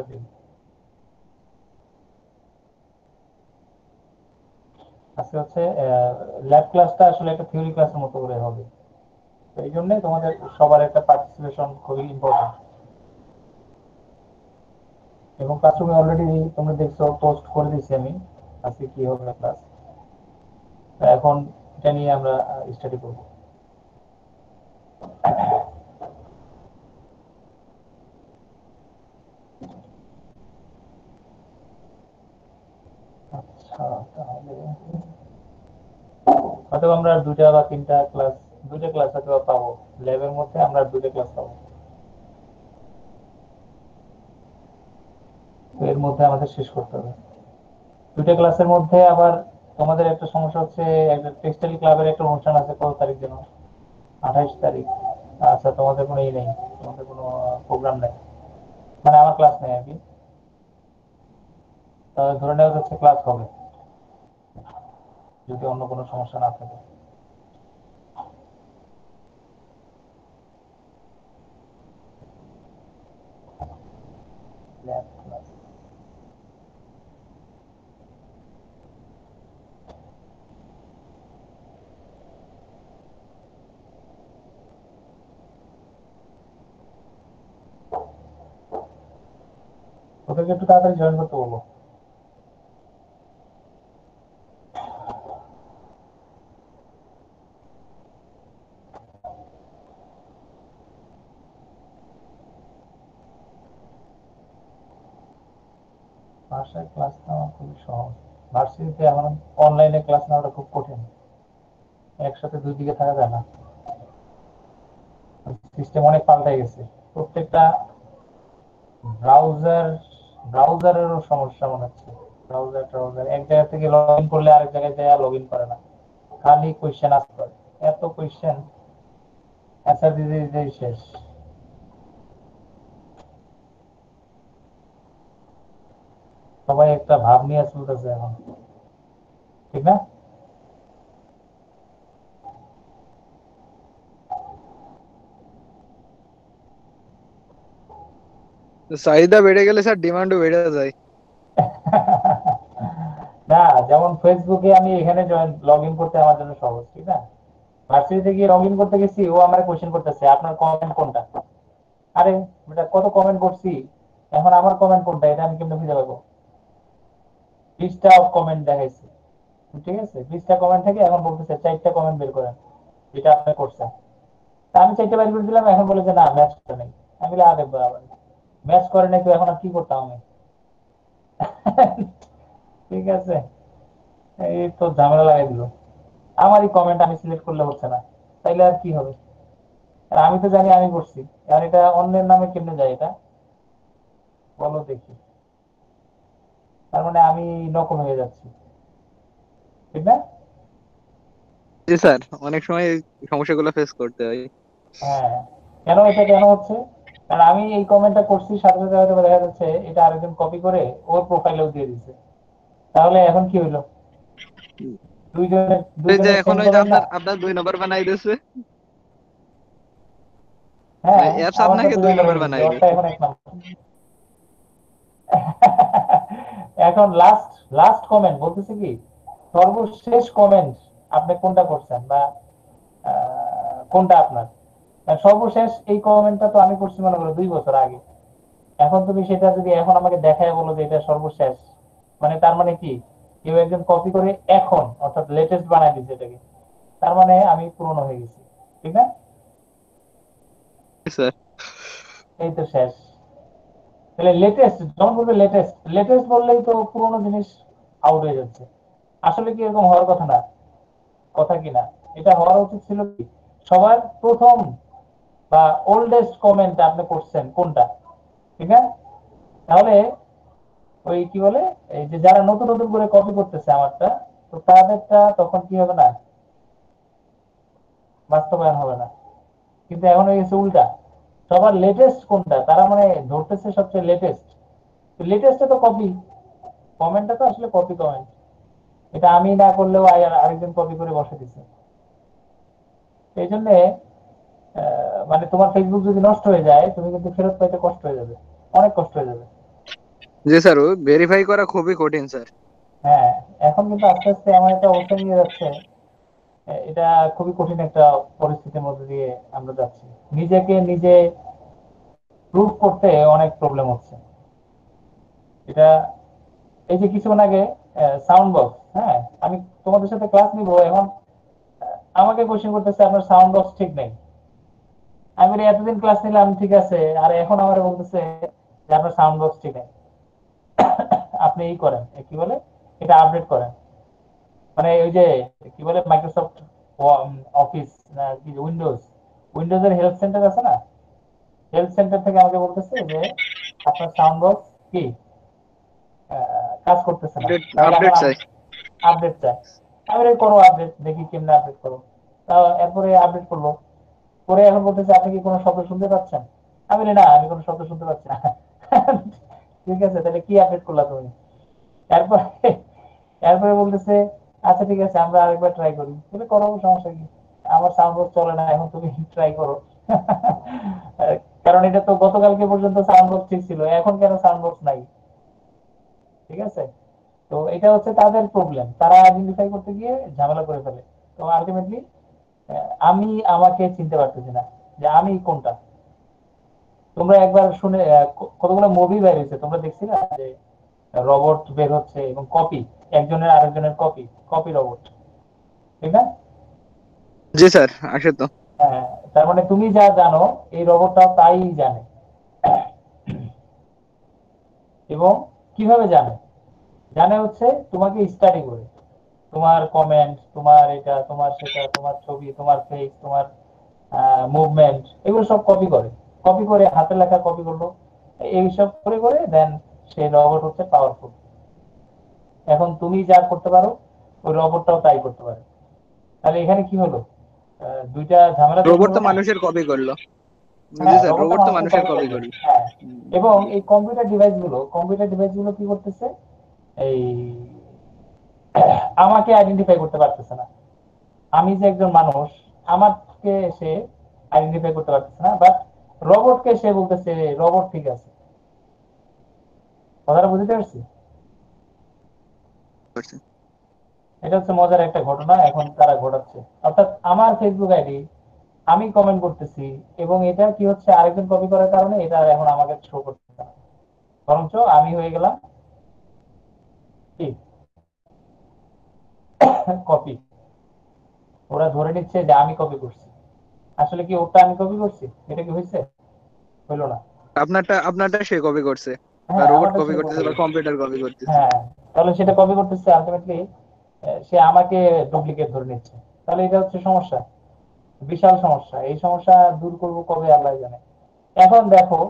করে দিই। আজকে হচ্ছে ল্যাব ক্লাসটা আসলে একটা থিওরি ক্লাসের মতো করে হবে, এই জন্য তোমাদের সবার একটা পার্টিসিপেশন খুবই ইম্পর্টেন্ট। এবং ক্লাসরুমে অলরেডি তোমরা দেখছো পোস্ট করে দিচ্ছি আমি আজকে কি হবে ক্লাস। এখন এটা নিয়ে আমরা স্টাডি করব। আচ্ছা, তাহলে হয়তো আমরা দুটা বা তিনটা ক্লাস, দুইটা ক্লাস হয়তো পাবো। ল্যাবের মধ্যে আমরা দুইটা ক্লাস পাবো, তো এর মধ্যে আমাদের শেষ করতে হবে। দুইটা ক্লাসের মধ্যে আবার তোমাদের একটা সমস্যা হচ্ছে, একটা টেক্সটাইল ক্লাবের একটা অনুষ্ঠান আছে, কত তারিখ যেন? 28 তারিখ। আচ্ছা, তোমাদের কোনো নেই, তোমাদের কোনো প্রোগ্রাম নেই, মানে আমার ক্লাস নেই আর কি। তাহলে ধরে নেওয়া যাচ্ছে ক্লাস হবে, যদি অন্য কোনো সমস্যা না থাকে। ল্যাব ক্লাস ওদেরকে একটু তাড়াতাড়ি জয়েন করতে বলো। ভাষায় ক্লাস নেওয়া খুবই সহজ, ভার্সিটিতে এখন অনলাইনে ক্লাস নেওয়াটা খুব কঠিন, একসাথে দুই দিকে থাকা যায় না, সিস্টেম অনেক পাল্টে গেছে। প্রত্যেকটা ব্রাউজার, ব্রাউজারেরও সমস্যা মনে হচ্ছে। ব্রাউজার এক জায়গা থেকে লগ ইন করলে আরেক জায়গায় যায় লগ ইন করে না, খালি কোয়েশ্চেন আনসার, এত কোয়েশ্চেন অ্যান্সার দিতে দিতে শেষ। সবাই একটা ভাব নিয়ে চলতেছে এখন, ঠিক না? চাহিদা বেড়ে গেলে স্যার ডিমান্ডও বেড়ে যায়। না, যেমন ফেসবুকে আমি এখানে লগ ইন করতে আমার জন্য সহজ, ঠিক না? ভার্সিটিতে গিয়ে লগ ইন করতে গেছি, ও আমার কোয়েশ্চেন করতেছে আপনার কমেন্ট কোনটা। আরে বেটা, কত কমেন্ট করছি, এখন আমার কমেন্ট কোনটা এটা আমি কেমনে খুঁজে পাবো? 20টা কমেন্ট দেখাইছে, ঠিক আছে, 20টা কমেন্ট থেকে এখন বলতেছে 4টা কমেন্ট বের করেন যেটা আপনি করছেন। তা আমি 4টা বের করে দিলাম, এখন বলে যে না ম্যাচ করে নাই। আমি বলি আরে বাবা, ম্যাচ করে নাই তো এখন আর কি করতাম আমি? ঠিক আছে, এই তো ঝামেলা লাগাই দিল। আমারই কমেন্ট আমি সিলেক্ট করলে হচ্ছে না, তাইলে আর কি হবে? আর আমি তো জানি আমি করছি, আর এটা অন্যের নামে কেমনে যায় এটা, বলো দেখি। তার মানে আমি নকল হয়ে যাচ্ছি, ঠিক না? জি স্যার, অনেক সময় এই সমস্যাগুলো ফেস করতে হয়। হ্যাঁ, কেন এটা কেন হচ্ছে? কারণ আমি এই কমেন্টটা করছি, সাথে সাথে হয়তো দেখা যাচ্ছে এটা আরেকজন কপি করে ওর প্রোফাইলেও দিয়ে দিচ্ছে। তাহলে এখন কি হইলো? দুইজনের এই যে দুইজনের এখন সেম ওই যে কমেন্ট না? আপনার আপনার 2 নম্বর বানাই দিচ্ছে, মানে হ্যাঁ, অ্যাপস আমার তো আপনাকে দুই দুই নম্বর নম্বর হয়ে গেছে, বানাই ওরটা দিচ্ছে। এখন 1 নম্বর। এখন লাস্ট লাস্ট কমেন্ট বলতেছে কি, সর্বশেষ কমেন্ট আপনি কোনটা করছেন, বা কোনটা আপনার। সর্বশেষ এই কমেন্টটা তো আমি করছি মনে করো 2 বছর আগে। এখন তুমি সেটা যদি এখন আমাকে দেখায় বলো যে এটা সর্বশেষ, মানে তার মানে কি, কেউ একজন কপি করে এখন অর্থাৎ লেটেস্ট বানায় দিচ্ছে এটাকে, তার মানে আমি পুরনো হয়ে গেছি, ঠিক না? জি স্যার। এই তো শেষ। তাহলে লেটেস্ট যখন বলবে, লেটেস্ট লেটেস্ট বললেই তো পুরোনো জিনিস আউট হয়ে যাচ্ছে। আসলে কি এরকম হওয়ার কথা না, কথা কি না? এটা হওয়ার উচিত ছিল কি, সবার প্রথম বা ওল্ডেস্ট কমেন্ট আপনি করছেন কোনটা, ঠিক আছে? তাহলে ওই কি বলে, এই যে যারা নতুন নতুন করে কপি করতেছে আমারটা, তো তাদেরটা তখন কি হবে না, বাস্তবায়ন হবে না। কিন্তু এখন হয়ে গেছে উল্টা, সবার লেটেস্ট কোনটা তারা মানে ধরতেছে সবচেয়ে লেটেস্ট। লেটেস্টে তো কপি, কমেন্টটা তো আসলে কপি কমেন্ট, এটা আমি না করলেও আরেকজন কপি করে বসে দিচ্ছে। এই জন্য মানে তোমার ফেসবুক যদি নষ্ট হয়ে যায়, তুমি কিন্তু ফেরত পাইতে কষ্ট হয়ে যাবে, অনেক কষ্ট হয়ে যাবে। জি স্যার, ও ভেরিফাই করা খুবই কঠিন স্যার। হ্যাঁ, এখন কিন্তু আস্তে আস্তে এমন একটা অবস্থা নিয়ে যাচ্ছে, এটা খুবই কঠিন একটা পরিস্থিতির মধ্যে দিয়ে আমরা যাচ্ছি। নিজেকে নিজে প্রুভ করতে অনেক প্রবলেম হচ্ছে। এটা এই যে কিছুক্ষণ আগে সাউন্ড বক্স, হ্যাঁ, আমি তোমাদের সাথে ক্লাস নিব এখন, আমাকে কোশ্চেন করতেছে আপনার সাউন্ড বক্স ঠিক নেই। আমি বলি এতদিন ক্লাস নিলাম ঠিক আছে, আর এখন আমার বলতেছে যে আপনার সাউন্ড বক্স ঠিক নেই। আপনি এই করেন, কি বলে, এটা আপডেট করেন। মানে ওই যে কি বলে মাইক্রোসফট অফিস না কি উইন্ডোজ, উইন্ডোজের হেল্প সেন্টার আছে না, হেল্প সেন্টার থেকে আমাকে বলতেছে যে আপনার সাউন্ড বক্স কি কাজ করতেছে না, আপডেট তাহলে এখন আপডেট চাই। আপডেট চাই। আমি বলি, করো আপডেট, দেখি কেমনে আপডেট করো। তাও এরপরে আপডেট করলো, করে এখন বলতেছে আপনি কি কোনো শব্দ শুনতে পাচ্ছেন? আমি বলি না, আমি কোনো শব্দ শুনতে পাচ্ছি না। ঠিক আছে, তাহলে কি আপডেট করলা তুমি? এরপরে এরপরে বলতেছে আচ্ছা ঠিক আছে আমরা আরেকবার ট্রাই করি। বলে করো, সমস্যা কি, আমার সাউন্ড বক্স চলে না, এখন তুমি ট্রাই করো। কারণ এটা তো গতকালকে পর্যন্ত সাউন্ড বক্স ঠিক ছিল, এখন কেন সাউন্ড বক্স নাই? ঠিক আছে, তো এটা হচ্ছে তাদের প্রবলেম, তারা আইডেন্টিফাই করতে গিয়ে ঝামেলা করে ফেলে। তো আলটিমেটলি আমি আমাকে চিনতে পারতেছি না যে আমি কোনটা। তোমরা একবার শুনে কতগুলো মুভি বের হয়েছে, তোমরা দেখছি না যে রোবট বের হচ্ছে এবং কপি, একজনের আরেকজনের কপি, কপি রোবট, ঠিক না? জি স্যার, আসে তো। হ্যাঁ, তার মানে তুমি যা জানো এই রোবটটাও তাই জানে। এবং কিভাবে জানে? জানে হচ্ছে তোমাকে স্টাডি করে, তোমার কমেন্ট, তোমার এটা, তোমার সেটা, তোমার ছবি, তোমার ফেস, তোমার মুভমেন্ট, এগুলো সব কপি করে, কপি করে হাতে লেখা কপি করলো, এইসব করে করে দেন সেই রোবট হচ্ছে পাওয়ারফুল। এখন তুমি যা করতে পারো ওই রোবটটাও তাই করতে পারে। তাহলে এখানে কি হলো, দুইটা ঝামেলা তৈরি রোবট হলো তো না? মানুষের কপি করলো। জি হ্যাঁ, স্যার, রোবটটা রোবট তো মানুষের মানুষের কপি কপি করবে, করলো। হ্যাঁ। এবং হুম, এই কম্পিউটার ডিভাইস গুলো কি করতেছে, এই আমাকে আইডেন্টিফাই করতে পারতেছে না। আমি যে একজন মানুষ, আমাকে সে আইডেন্টিফাই করতে পারতেছে না, বাট রোবটকে সে বলতেছে রোবট ঠিক আছে। কথাটা বুঝতে পারছি? করছে। এটা হচ্ছে মজার একটা ঘটনা এখন তারা ঘটাচ্ছে। অর্থাৎ আমার ফেসবুক আইডি, আমি কমেন্ট করতেছি, এবং এটা কি হচ্ছে আরেকজন কপি করার কারণে এটা আর এখন আমাকে শো করতেছে না, বরঞ্চ আমি হয়ে গেলাম কি কপি। ওরা ধরে নিচ্ছে যে আমি কপি করছি, আসলে কি ওটা আমি কপি করছি? এটা কি হয়েছে? হইলো না। আপনারটা আপনারটা সে কপি করছে, বা হ্যাঁ, রোবট আমারটা কপি সে কপি করতেছে, বা করছে। কম্পিউটার কপি করতেছে। হ্যাঁ, তাহলে সেটা কপি করতেছে আলটিমেটলি, সে আমাকে ডুপ্লিকেট ধরে নিচ্ছে। তাহলে এটা হচ্ছে সমস্যা, বিশাল সমস্যা। এই সমস্যা দূর করবো কবে আল্লাহ জানে। এখন দেখো,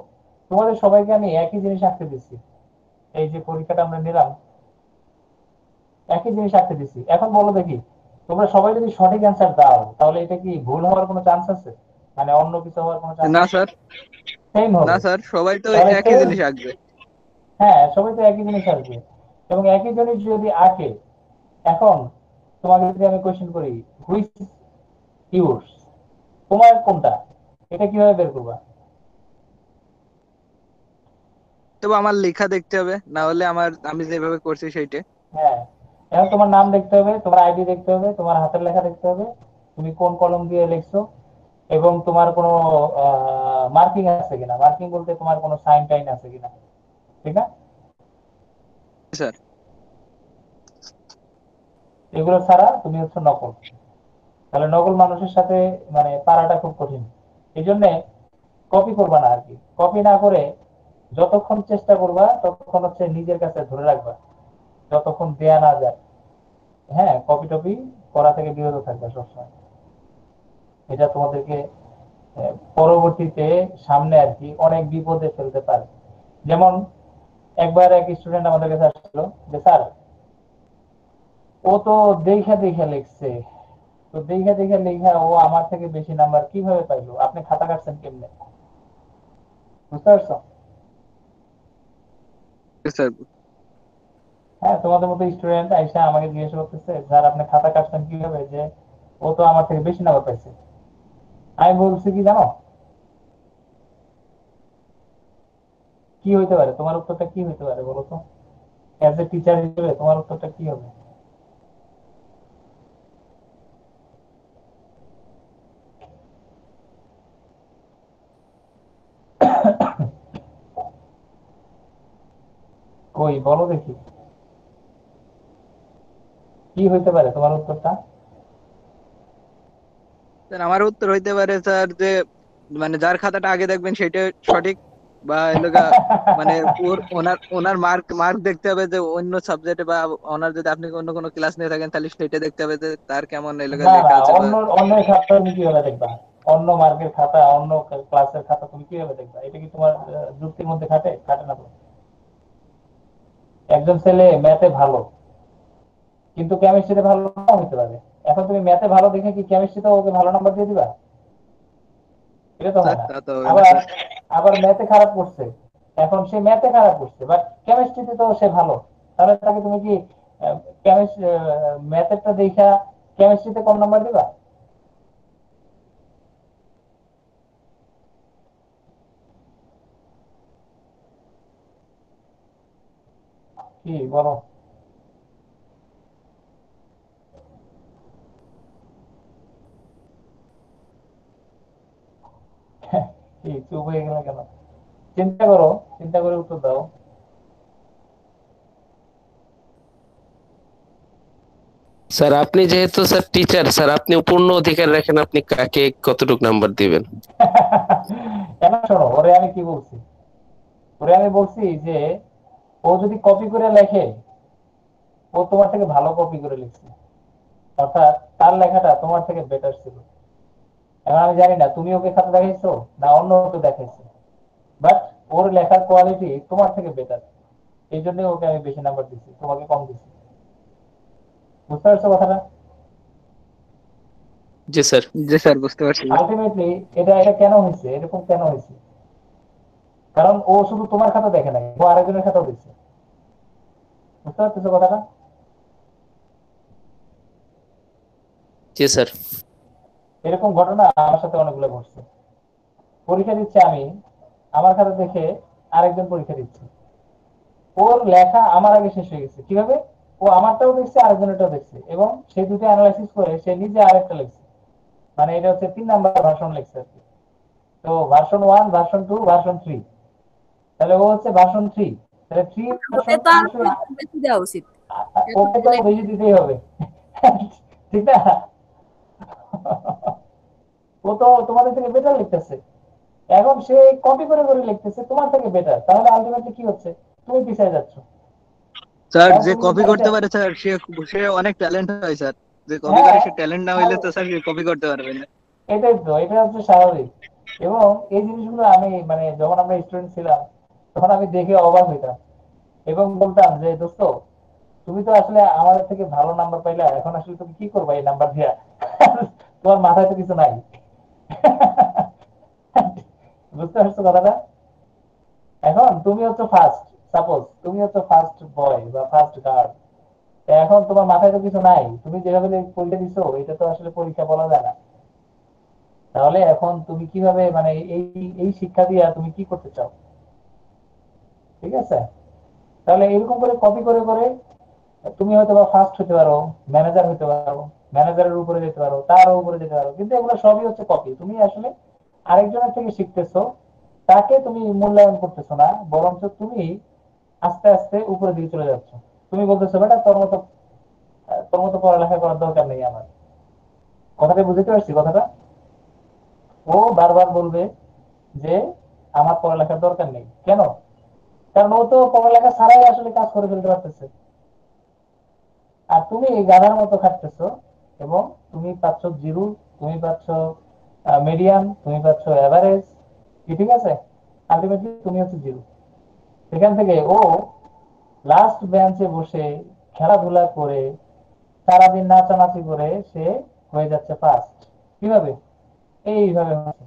তোমাদের সবাইকে আমি একই জিনিস আঁকতে দিচ্ছি, এই যে পরীক্ষাটা আমরা নিলাম, একই জিনিস আঁকতে দিচ্ছি। এখন বলো দেখি, তোমরা সবাই যদি সঠিক অ্যান্সার দাও তাহলে এটা কি ভুল হওয়ার কোনো চান্স আছে? মানে অন্য কিছু হওয়ার কোনো চান্স না আছে? স্যার, সেম না হবে। স্যার, সবাই তো তাহলে একই সেম, জিনিস আঁকবে। হ্যাঁ, সবাই তো একই জিনিস আসবে এবং একই জিনিস যদি আঁকে। এখন তোমাকে যদি আমি কোয়েশ্চেন করি হুইচ ইউরস, তোমার কোনটা, এটা কিভাবে বের করবা? তবে আমার লেখা দেখতে হবে, না হলে আমি যেভাবে করছি সেইটা। হ্যাঁ, এখন তোমার নাম দেখতে হবে, তোমার আইডি দেখতে হবে, তোমার হাতের লেখা দেখতে হবে, তুমি কোন কলম দিয়ে লিখছো, এবং তোমার কোনো মার্কিং আছে কিনা, মার্কিং বলতে তোমার কোনো সাইন টাইন আছে কিনা, ঠিক না? স্যার, এগুলো ছাড়া তুমি হচ্ছে নকল। তাহলে নকল মানুষের সাথে মানে পারাটা খুব কঠিন। এই জন্য কপি করবা না আর কি, কপি না করে যতক্ষণ চেষ্টা করবা ততক্ষণ হচ্ছে নিজের কাছে ধরে রাখবা, যতক্ষণ দেয়া না যায়। হ্যাঁ, কপি টপি করা থেকে বিরত থাকবে সবসময়। এটা তোমাদেরকে পরবর্তীতে সামনে আর কি অনেক বিপদে ফেলতে পারে। যেমন একবার এক স্টুডেন্ট আমাদের কাছে আসছিল যে স্যার, ও তো দেখা দেখা লিখছে, তো দেখা দেখা লেখা ও আমার থেকে বেশি নাম্বার কিভাবে পাইলো, আপনি খাতা কাটছেন কেমনে? বুঝতে পারছো? স্যার। হ্যাঁ, তোমাদের মতো স্টুডেন্ট আইসা আমাকে জিজ্ঞাসা করতেছে স্যার আপনি খাতা কাটছেন কিভাবে, যে ও তো আমার থেকে বেশি নাম্বার পাইছে। আমি বলছি কি জানো, কি হইতে পারে? তোমার উত্তরটা কি হইতে পারে বলো তো? অ্যাজ এ টিচার হিসেবে তোমার উত্তরটা কি হবে? কই বলো দেখি, কি হইতে পারে তোমার উত্তরটা? স্যার আমার উত্তর হইতে পারে স্যার যে মানে যার খাতাটা আগে দেখবেন সেটা সঠিক, বা এলাকা মানে ওর ওনার ওনার মার্ক মার্ক দেখতে হবে যে অন্য সাবজেক্টে, বা ওনার যদি আপনি অন্য কোনো ক্লাস নিয়ে থাকেন তাহলে সেটা দেখতে হবে যে তার কেমন এলাকা না লেখা না, আছে বা। অন্যের খাতা তুমি কিভাবে দেখবা? অন্য মার্কের খাতা, অন্য ক্লাসের খাতা তুমি কিভাবে দেখবা? এটা কি তোমার যুক্তির মধ্যে খাটে? খাটে না তো। একজন ছেলে ম্যাথে ভালো কিন্তু কেমিস্ট্রিতে ভালো নাও হতে পারে। এখন তুমি ম্যাথে ভালো দেখে কি কেমিস্ট্রিতে ওকে ভালো নাম্বার দিয়ে দিবা? এটা তো স্যার হয় না। তা তো হবে না আবার স্যার। আবার ম্যাথে খারাপ করছে, এখন সে ম্যাথে খারাপ করছে বাট কেমিস্ট্রিতে তো সে ভালো, তাহলে তাকে তুমি কি কেমিস্ট্রি ম্যাথেরটা দেখা কেমিস্ট্রিতে কম নাম্বার দিবা? কি বলো? কি চুপ হয়ে গেলে কেন? চিন্তা করো, চিন্তা করে উত্তর দাও। স্যার আপনি যেহেতু স্যার টিচার, স্যার আপনি পূর্ণ অধিকার রাখেন আপনি কাকে কতটুকু নাম্বার দিবেন। কেন শোনো, ওরে আমি কি বলছি? ওরে আমি বলছি যে ও যদি কপি করে লেখে, ও তোমার থেকে ভালো কপি করে লিখছে, অর্থাৎ তার লেখাটা তোমার থেকে বেটার ছিল। এখন আমি জানি না তুমি ওকে খাতা দেখাইছো না অন্য কেউ দেখাইছো, বাট ওর লেখার কোয়ালিটি তোমার থেকে বেটার, এই জন্য ওকে আমি বেশি নাম্বার দিচ্ছি, তোমাকে কম দিচ্ছি। বুঝতে পারছো কথাটা? জি স্যার। জি স্যার, বুঝতে পারছি স্যার। আলটিমেটলি এটা এটা কেন হয়েছে, এরকম কেন হয়েছে? কারণ ও শুধু তোমার খাতা দেখে নাই, ও আরেকজনের খাতাও দিচ্ছে। বুঝতে পারছো কথাটা? জি স্যার। এরকম ঘটনা আমার সাথে অনেকগুলো ঘটছে। পরীক্ষা দিচ্ছে আমি, আমার খাতা দেখে আরেকজন পরীক্ষা দিচ্ছে, ওর লেখা আমার আগে শেষ হয়ে গেছে। কিভাবে? ও আমারটাও দেখছে, আরেকজনেরটাও দেখছে, এবং সে দুটো অ্যানালাইসিস করে সে নিজে আরেকটা লিখছে। মানে এটা হচ্ছে 3 নাম্বার ভার্সন লিখছে আর কি। তো ভার্সন 1, ভার্সন 2, ভার্সন 3। তাহলে ও হচ্ছে ভার্সন 3। তাহলে 3 ওকে ভার্সন তো আরো অবশ্যই পরিমাণ বেশি দেওয়া উচিত। এত ওকে তো দিলে বেশি দিতেই হবে। ঠিক না? ও তো তোমাদের থেকে বেটার লিখতেছে, এখন সে কপি করে করে লিখতেছে তোমার থেকে বেটার, তাহলে আলটিমেটলি কি হচ্ছে? তুমি পিছিয়ে যাচ্ছ। স্যার কারণ যে তুমি কপি করতে এটা, পারে স্যার সে সে অনেক ট্যালেন্ট হয় স্যার। যে কপি করে হ্যাঁ, সে ট্যালেন্ট না হইলে তাহলে তো স্যার সে কপি করতে পারবে না। এটাই তো, এটা হচ্ছে স্বাভাবিক। এবং এই জিনিসগুলো আমি মানে যখন আমরা স্টুডেন্ট ছিলাম তখন আমি দেখে অবাক হইতাম এবং বলতাম যে দোস্ত, তুমি তো আসলে আমাদের থেকে ভালো নাম্বার পাইলা, এখন আসলে তুমি কি করবা এই নাম্বার দিয়া? তোমার মাথায় তো কিছু নাই। বুঝতে পারছো কথাটা? এখন তুমি হচ্ছে ফার্স্ট, সাপোজ তুমি হচ্ছে ফার্স্ট বয় বা ফার্স্ট গার্ল, এখন তোমার মাথায় তো কিছু নাই, তুমি যেভাবে পরীক্ষা দিছো এটা তো আসলে পরীক্ষা বলা যায় না। তাহলে এখন তুমি কিভাবে মানে এই এই শিক্ষা দিয়ে তুমি কি করতে চাও? ঠিক আছে? তাহলে এরকম করে কপি করে করে তুমি হয়তো বা ফার্স্ট হতে পারো, ম্যানেজার হতে পারো, ম্যানেজারের উপরে যেতে পারো, তারও উপরে যেতে পারো, কিন্তু এগুলো সবই হচ্ছে কপি। তুমি আসলে আরেকজনের থেকে শিখতেছো, তাকে তুমি মূল্যায়ন করতেছো না, বরঞ্চ তুমি আস্তে আস্তে উপরে দিকে চলে যাচ্ছ। তুমি বলতেছো বেটা তোর মতো পড়ালেখা করার দরকার নেই আমার। কথাটা বুঝতে পারছি কথাটা? ও বারবার বলবে যে আমার পড়ালেখার দরকার নেই। কেন? কারণ ও তো পড়ালেখা ছাড়াই আসলে কাজ করে ফেলতে পারতেছে, আর তুমি এই গাধার মতো খাটতেছো, এবং তুমি পাচ্ছ জিরো, তুমি পাচ্ছ মিডিয়াম, তুমি পাচ্ছ এভারেজ। কি ঠিক আছে? আলটিমেটলি তুমি হচ্ছে জিরো। সেখান থেকে ও লাস্ট বেঞ্চে বসে খেলাধুলা করে সারাদিন নাচানাচি করে সে হয়ে যাচ্ছে ফার্স্ট। কিভাবে? এইভাবে হচ্ছে।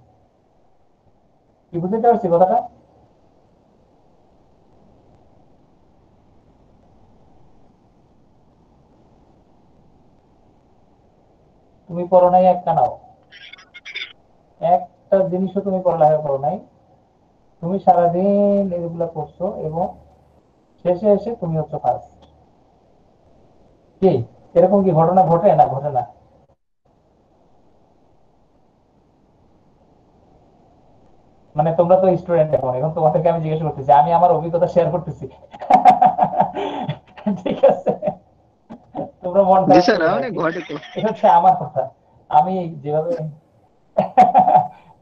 কি বুঝতে পারছি কথাটা? তুমি পড়ো নাই একটা নাও, একটা জিনিসও তুমি পড়ালেখা করো নাই, তুমি সারাদিন এগুলা করছো এবং শেষে এসে তুমি হচ্ছে ফার্স্ট। কি এরকম কি ঘটনা ঘটে না ঘটে না? মানে তোমরা তো স্টুডেন্ট, এখন এখন তোমাদেরকে আমি জিজ্ঞেস করতেছি, আমি আমার অভিজ্ঞতা শেয়ার করতেছি। ঠিক আছে, তোমরা মন জি খারাপ স্যার, করবে না অনেক কি? ঘটে তো। এটা হচ্ছে আমার কথা। আমি যেভাবে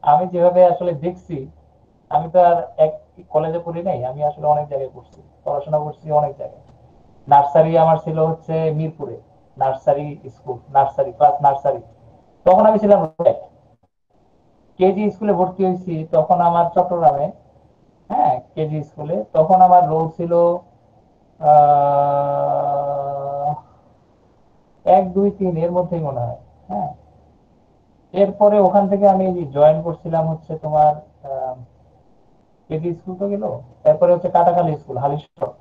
আমি যেভাবে আসলে দেখছি, আমি তো আর এক কলেজে পড়ি নাই, আমি আসলে অনেক জায়গায় পড়ছি, পড়াশোনা করছি অনেক জায়গায়। নার্সারি আমার ছিল হচ্ছে মিরপুরে, nursery school, nursery class nursery. তখন আমি ছিলাম কেজি স্কুলে ভর্তি হয়েছি তখন আমার চট্টগ্রামে। হ্যাঁ, কেজি স্কুলে তখন আমার রোল ছিল আহ 1 2 3 এর মধ্যেই মনে হয়। হ্যাঁ, এরপরে ওখান থেকে আমি জয়েন করছিলাম হচ্ছে তোমার কেজি স্কুল তো গেল, তারপরে হচ্ছে কাটাখালী স্কুল হালিশহর।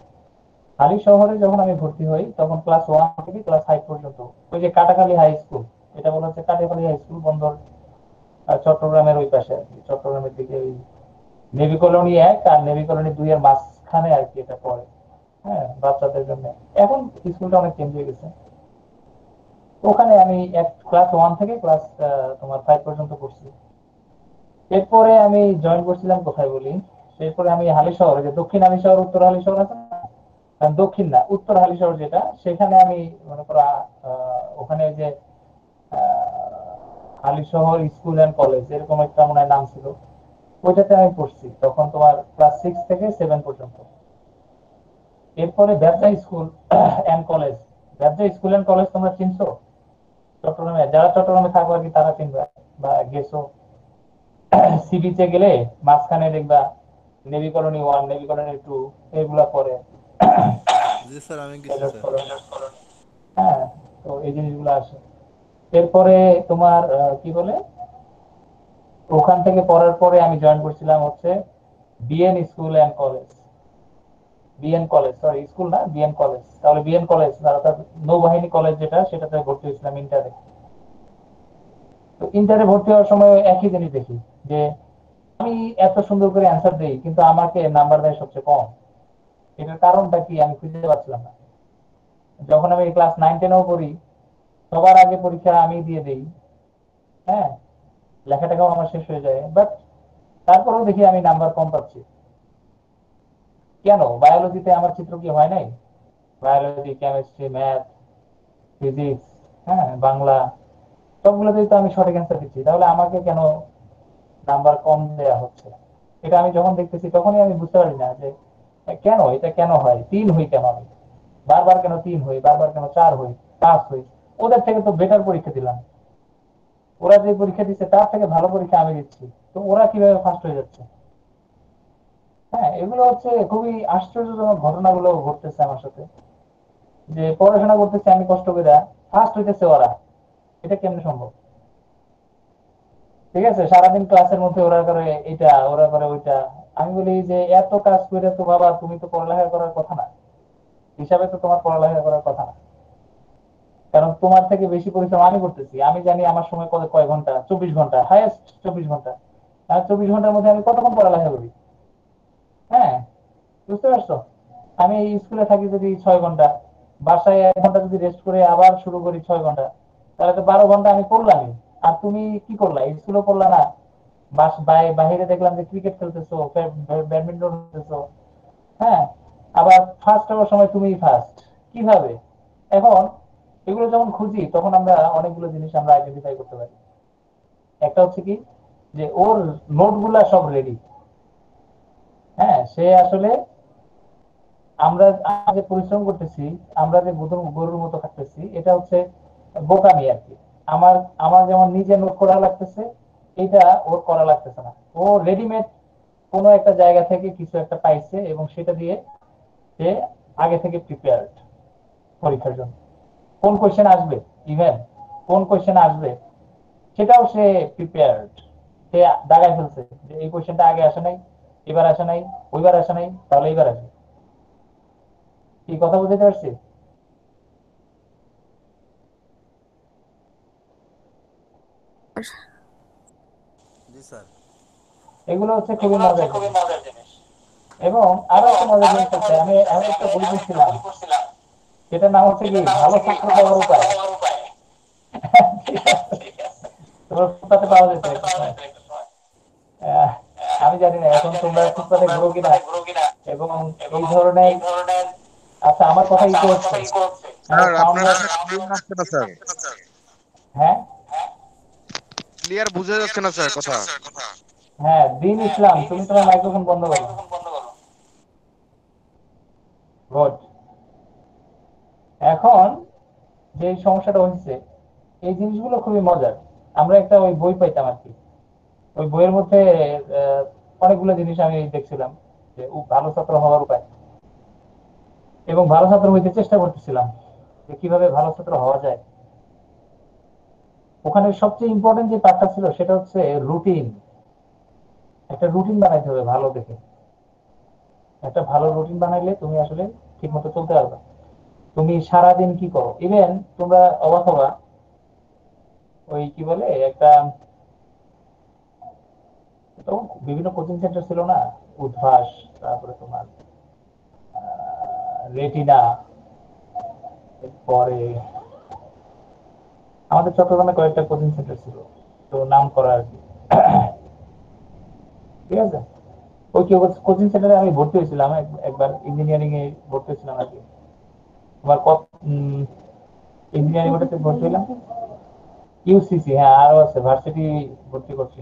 হালি শহরে যখন আমি ভর্তি হই তখন ক্লাস 1 থেকে ক্লাস 5 পর্যন্ত ওই যে কাটাখালী হাই স্কুল, এটা বলা হচ্ছে কাটাখালী হাই স্কুল, বন্দর চট্টগ্রামের ওই পাশে আর কি, চট্টগ্রামের দিকে ওই নেভি কলোনি 1 আর নেভি কলোনি 2 এর মাঝখানে আর কি এটা পড়ে। হ্যাঁ, বাচ্চাদের জন্য। এখন স্কুলটা অনেক চেঞ্জ হয়ে গেছে। ওখানে আমি এক ক্লাস 1 থেকে ক্লাস তোমার 5 পর্যন্ত পড়ছি। এরপরে আমি জয়েন করছিলাম কোথায় বলি, এরপরে আমি হালিশহর, যে দক্ষিণ হালিশহর উত্তর হালিশহর আছে না? দক্ষিণ না, উত্তর হালিশহর যেটা, সেখানে আমি মনে করো ওখানে যে হালিশহর স্কুল অ্যান্ড কলেজ এরকম একটা মনে হয় নাম ছিল, ওইটাতে আমি পড়ছি তখন তোমার ক্লাস 6 থেকে 7 পর্যন্ত। এরপরে ব্যবসা স্কুল অ্যান্ড কলেজ, ব্যবসা স্কুল অ্যান্ড কলেজ তোমরা চিনছো? চট্টগ্রামে যারা চট্টগ্রামে থাকো আর কি তারা চিনবা বা গেছো। সি বিচে গেলে মাঝখানে দেখবা নেভি কলোনি 1 নেভি কলোনি 2 এগুলা পরে। জি স্যার, আমি গেছি স্যার। হ্যাঁ, তো এই জিনিসগুলো আসে। এরপরে তোমার কি বলে, ওখান থেকে পড়ার পরে আমি জয়েন করছিলাম হচ্ছে BN school and college. BN college, sorry school না, বিএন কলেজ, তাহলে বিএন কলেজ অর্থাৎ নৌবাহিনী কলেজ যেটা, সেটাতে ভর্তি হয়েছিলাম ইন্টারে। তো ইন্টারে ভর্তি হওয়ার সময় একই জিনিস দেখি যে আমি এত সুন্দর করে অ্যান্সার দেই কিন্তু আমাকে নাম্বার দেয় সবচেয়ে কম। এটার কারণটা কি আমি খুঁজে পাচ্ছিলাম না। যখন আমি ক্লাস 9 10-এও পড়ি, সবার আগে পরীক্ষা আমি দিয়ে দেই। হ্যাঁ, লেখাটাও আমার শেষ হয়ে যায়, বাট তারপরেও দেখি আমি নাম্বার কম পাচ্ছি। কেন? বায়োলজিতে আমার চিত্র কি হয় নাই? বায়োলজি, কেমিস্ট্রি, ম্যাথ, ফিজিক্স, হ্যাঁ বাংলা, সবগুলোতেই তো আমি সঠিক অ্যান্সার দিচ্ছি, তাহলে আমাকে কেন নাম্বার কম দেয়া হচ্ছে? এটা আমি যখন দেখতেছি তখনই আমি বুঝতে পারি না যে কেন এটা কেন হয়, 3 হই কেন আমি, বারবার কেন 3 হই, বারবার কেন 4 হই, 5 হই। ওদের থেকে তো বেটার পরীক্ষা দিলাম, ওরা যে পরীক্ষা দিচ্ছে তার থেকে ভালো পরীক্ষা আমি দিচ্ছি, তো ওরা কিভাবে ফার্স্ট হয়ে যাচ্ছে? হ্যাঁ, এগুলো হচ্ছে খুবই আশ্চর্যজনক ঘটনাগুলো ঘটতেছে আমার সাথে, যে পড়াশোনা করতেছে আমি কষ্ট করে, ফার্স্ট হইতেছে ওরা, এটা কেমনে সম্ভব? ঠিক আছে, সারাদিন ক্লাসের মধ্যে ওরা করে এটা, ওরা করে ওইটা। আমি বলি যে এত কাজ করে তো বাবা তুমি তো পড়ালেখা করার কথা না, হিসাবে তো তোমার পড়ালেখা করার কথা না, কারণ তোমার থেকে বেশি পরিশ্রম আমি করতেছি। আমি জানি আমার সময় কত, কয় ঘন্টা, 24 ঘন্টা, হাইয়েস্ট 24 ঘন্টা। আর 24 ঘন্টার মধ্যে আমি কতক্ষণ পড়ালেখা করি? হ্যাঁ, বুঝতে পারছো? আমি স্কুলে থাকি যদি 6 ঘন্টা, বাসায় 1 ঘন্টা যদি রেস্ট করে আবার শুরু করি 6 ঘন্টা, তাহলে তো 12 ঘন্টা আমি পড়লামই। আর তুমি কি করলা? স্কুলে পড়লা না, বাইরে দেখলাম যে ক্রিকেট খেলতেছো, ব্যাডমিন্টন খেলতেছো। হ্যাঁ, আবার ফার্স্ট হওয়ার সময় তুমি ফার্স্ট, কিভাবে? এখন এগুলো যখন খুঁজি তখন আমরা অনেকগুলো জিনিস আমরা আইডেন্টিফাই করতে পারি। একটা হচ্ছে কি, যে ওর নোট গুলা সব রেডি। হ্যাঁ, সে আসলে, আমরা যে পরিশ্রম করতেছি, আমরা যে গরুর মতো খাটতেছি, এটা হচ্ছে বোকামি আর কি। আমার আমার যেমন নিজে নোট করা লাগতেছে, এটা ওর করা লাগতেছে না। ও রেডিমেড কোনো একটা জায়গা থেকে কিছু একটা পাইছে এবং সেটা দিয়ে সে আগে থেকে প্রিপেয়ার্ড পরীক্ষার জন্য। কোন কোয়েশ্চেন আসবে, ইভেন কোন কোয়েশ্চেন আসবে সেটাও সে প্রিপেয়ার্ড। সে দাগায় ফেলছে যে এই কোয়েশ্চেনটা আগে আসে নাই, এবার আসে নাই, ওইবার আসে নাই, তাহলে এইবার আসবে। কি কথা বুঝতে পারছি? জি স্যার। এগুলো হচ্ছে খুবই মজার জিনিস। এবং আরো একটা মজার জিনিস হচ্ছে, আমি একটা বই পড়ছিলাম, সেটার নাম হচ্ছে কি ভালো ছাত্র হওয়ার উপায়। ঠিক আছে? তোমার ফুটপাতে পাওয়া যেত একটা সময়। আহ, আমি জানি না এখন তোমরা ফুটপাতে ঘুরো কিনা, এবং এই ধরনের, আচ্ছা আমার কথা ইকো হচ্ছে, আমার স্যার সাউন্ড, আপনার কথা ক্লিয়ার আসছে না স্যার, হ্যাঁ ক্লিয়ার বোঝা যাচ্ছে না স্যার কথা। হ্যাঁ, দিন ইসলাম, তুমি তোমার মাইক্রোফোন বন্ধ করো। গুড। এখন যে সমস্যাটা হচ্ছে, এই জিনিসগুলো খুবই মজার। আমরা একটা ওই বই পাইতাম আর কি, ওই বইয়ের মধ্যে আহ, অনেকগুলো জিনিস আমি দেখছিলাম, যে ভালো ছাত্র হওয়ার উপায়, এবং ভালো ছাত্র হইতে চেষ্টা করতেছিলাম যে কিভাবে ভালো ছাত্র হওয়া যায়। ওখানে সবচেয়ে ইম্পর্টেন্ট যে পার্টটা ছিল সেটা হচ্ছে রুটিন। একটা রুটিন বানাইতে হবে ভালো দেখে। একটা ভালো রুটিন বানাইলে তুমি আসলে ঠিক মতো চলতে পারবে। তুমি সারাদিন কি করো, ইভেন তোমরা অবাক হবা, ওই কি বলে একটা, তখন বিভিন্ন কোচিং সেন্টার ছিল না, উদ্ভাস, তারপরে তোমার রেটিনা, পরে আমাদের চট্টগ্রামে কয়েকটা কোচিং সেন্টার ছিল, তো নাম করা আর কি। ঠিক আছে, ওই কোচিং সেন্টারে আমি ভর্তি হয়েছিলাম একবার, ইঞ্জিনিয়ারিং এ ভর্তি হয়েছিলাম আর কি। তোমার কত ইঞ্জিনিয়ারিং ওটাতে ভর্তি হলাম, ইউসিসি, হ্যাঁ আরো আছে, ভার্সিটি ভর্তি করছি।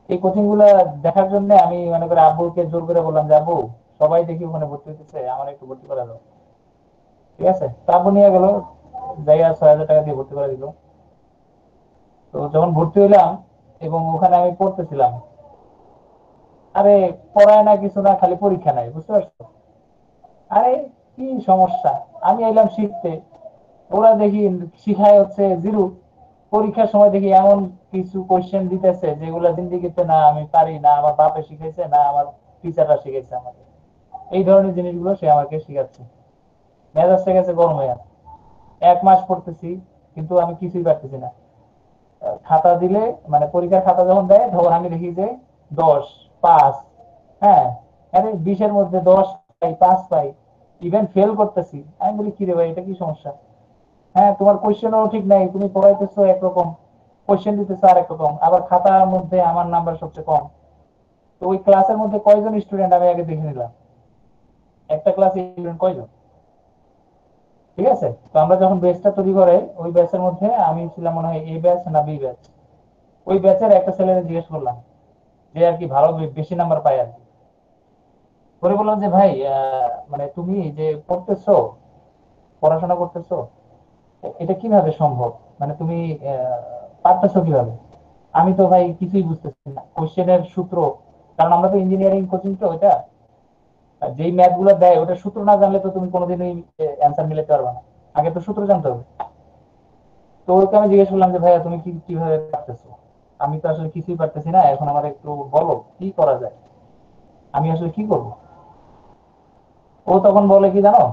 এই কোচিং গুলা দেখার জন্য আমি মনে করে আব্বুকে জোর করে বললাম যে আব্বু, সবাই দেখি ওখানে ভর্তি হতেছে, আমার একটু ভর্তি করা দাও। ঠিক আছে, তা আব্বু নিয়ে গেল, জায়গা 6,000 টাকা দিয়ে ভর্তি করে দিল। তো যখন ভর্তি হইলাম এবং ওখানে আমি পড়তেছিলাম, আরে পড়ায় না কিছু না, খালি পরীক্ষা নাই, বুঝতে পারছো? আরে কি সমস্যা, আমি এলাম শিখতে, ওরা দেখি শিখায় হচ্ছে জিরো। পরীক্ষার সময় দেখি এমন কিছু কোশ্চেন দিতেছে যেগুলো জিন্দিগিতে না আমি পারি, না আমার বাপে শিখাইছে, না আমার টিচাররা শিখাইছে আমাকে। এই ধরনের জিনিসগুলো সে আমাকে শিখাচ্ছে। মেজাজটা গেছে গরম হয়ে। 1 মাস পড়তেছি, কিন্তু আমি কিছুই পারতেছি না। খাতা দিলে, মানে পরীক্ষার খাতা যখন দেয় তখন আমি দেখি যে 10, 5, হ্যাঁ, আরে 20-এর মধ্যে 10 পাই, 5 পাই, ইভেন ফেল করতেছি। আমি বলি কি রে ভাই, এটা কি সমস্যা? হ্যাঁ, তোমার কোশ্চেনও ঠিক নাই, তুমি পড়াইতেছো একরকম, কোশ্চেন দিতেছো আরেক রকম, আবার খাতার মধ্যে আমার নাম্বার সবচেয়ে কম। তো ওই ক্লাসের মধ্যে কয়জন স্টুডেন্ট আমি আগে দেখে নিলাম, একটা ক্লাসে স্টুডেন্ট কয়জন। ঠিক আছে, তো আমরা যখন ব্যাচটা তৈরি করে, ওই ব্যাচের মধ্যে আমি ছিলাম মনে হয় এ ব্যাচ না বি ব্যাচ। ওই ব্যাচের একটা ছেলেকে জিজ্ঞেস করলাম, যে আর কি ভালো বেশি নাম্বার পায় আর কি। পরে বললাম যে ভাই, মানে তুমি যে পড়তেছো, পড়াশোনা করতেছো, এটা কিভাবে সম্ভব, মানে তুমি পারতেছো কিভাবে? আমি তো ভাই কিছুই বুঝতেছি না কোশ্চেনের সূত্র, কারণ আমরা তো ইঞ্জিনিয়ারিং কোচিং, তো ওইটা যেই ম্যাথ গুলো দেয় ওটা সূত্র না জানলে তো তুমি কোনোদিনই অ্যান্সার মিলাতে পারবে না। আগে তো সূত্র জানতে হবে। তো ওকে আমি জিজ্ঞেস করলাম যে ভাইয়া তুমি কিভাবে পারতেছো, আমি তো আসলে কিছুই পারতেছি না, এখন আমার একটু বলো কি করা যায়, আমি আসলে কি করব। ও তখন বলে কি জানো,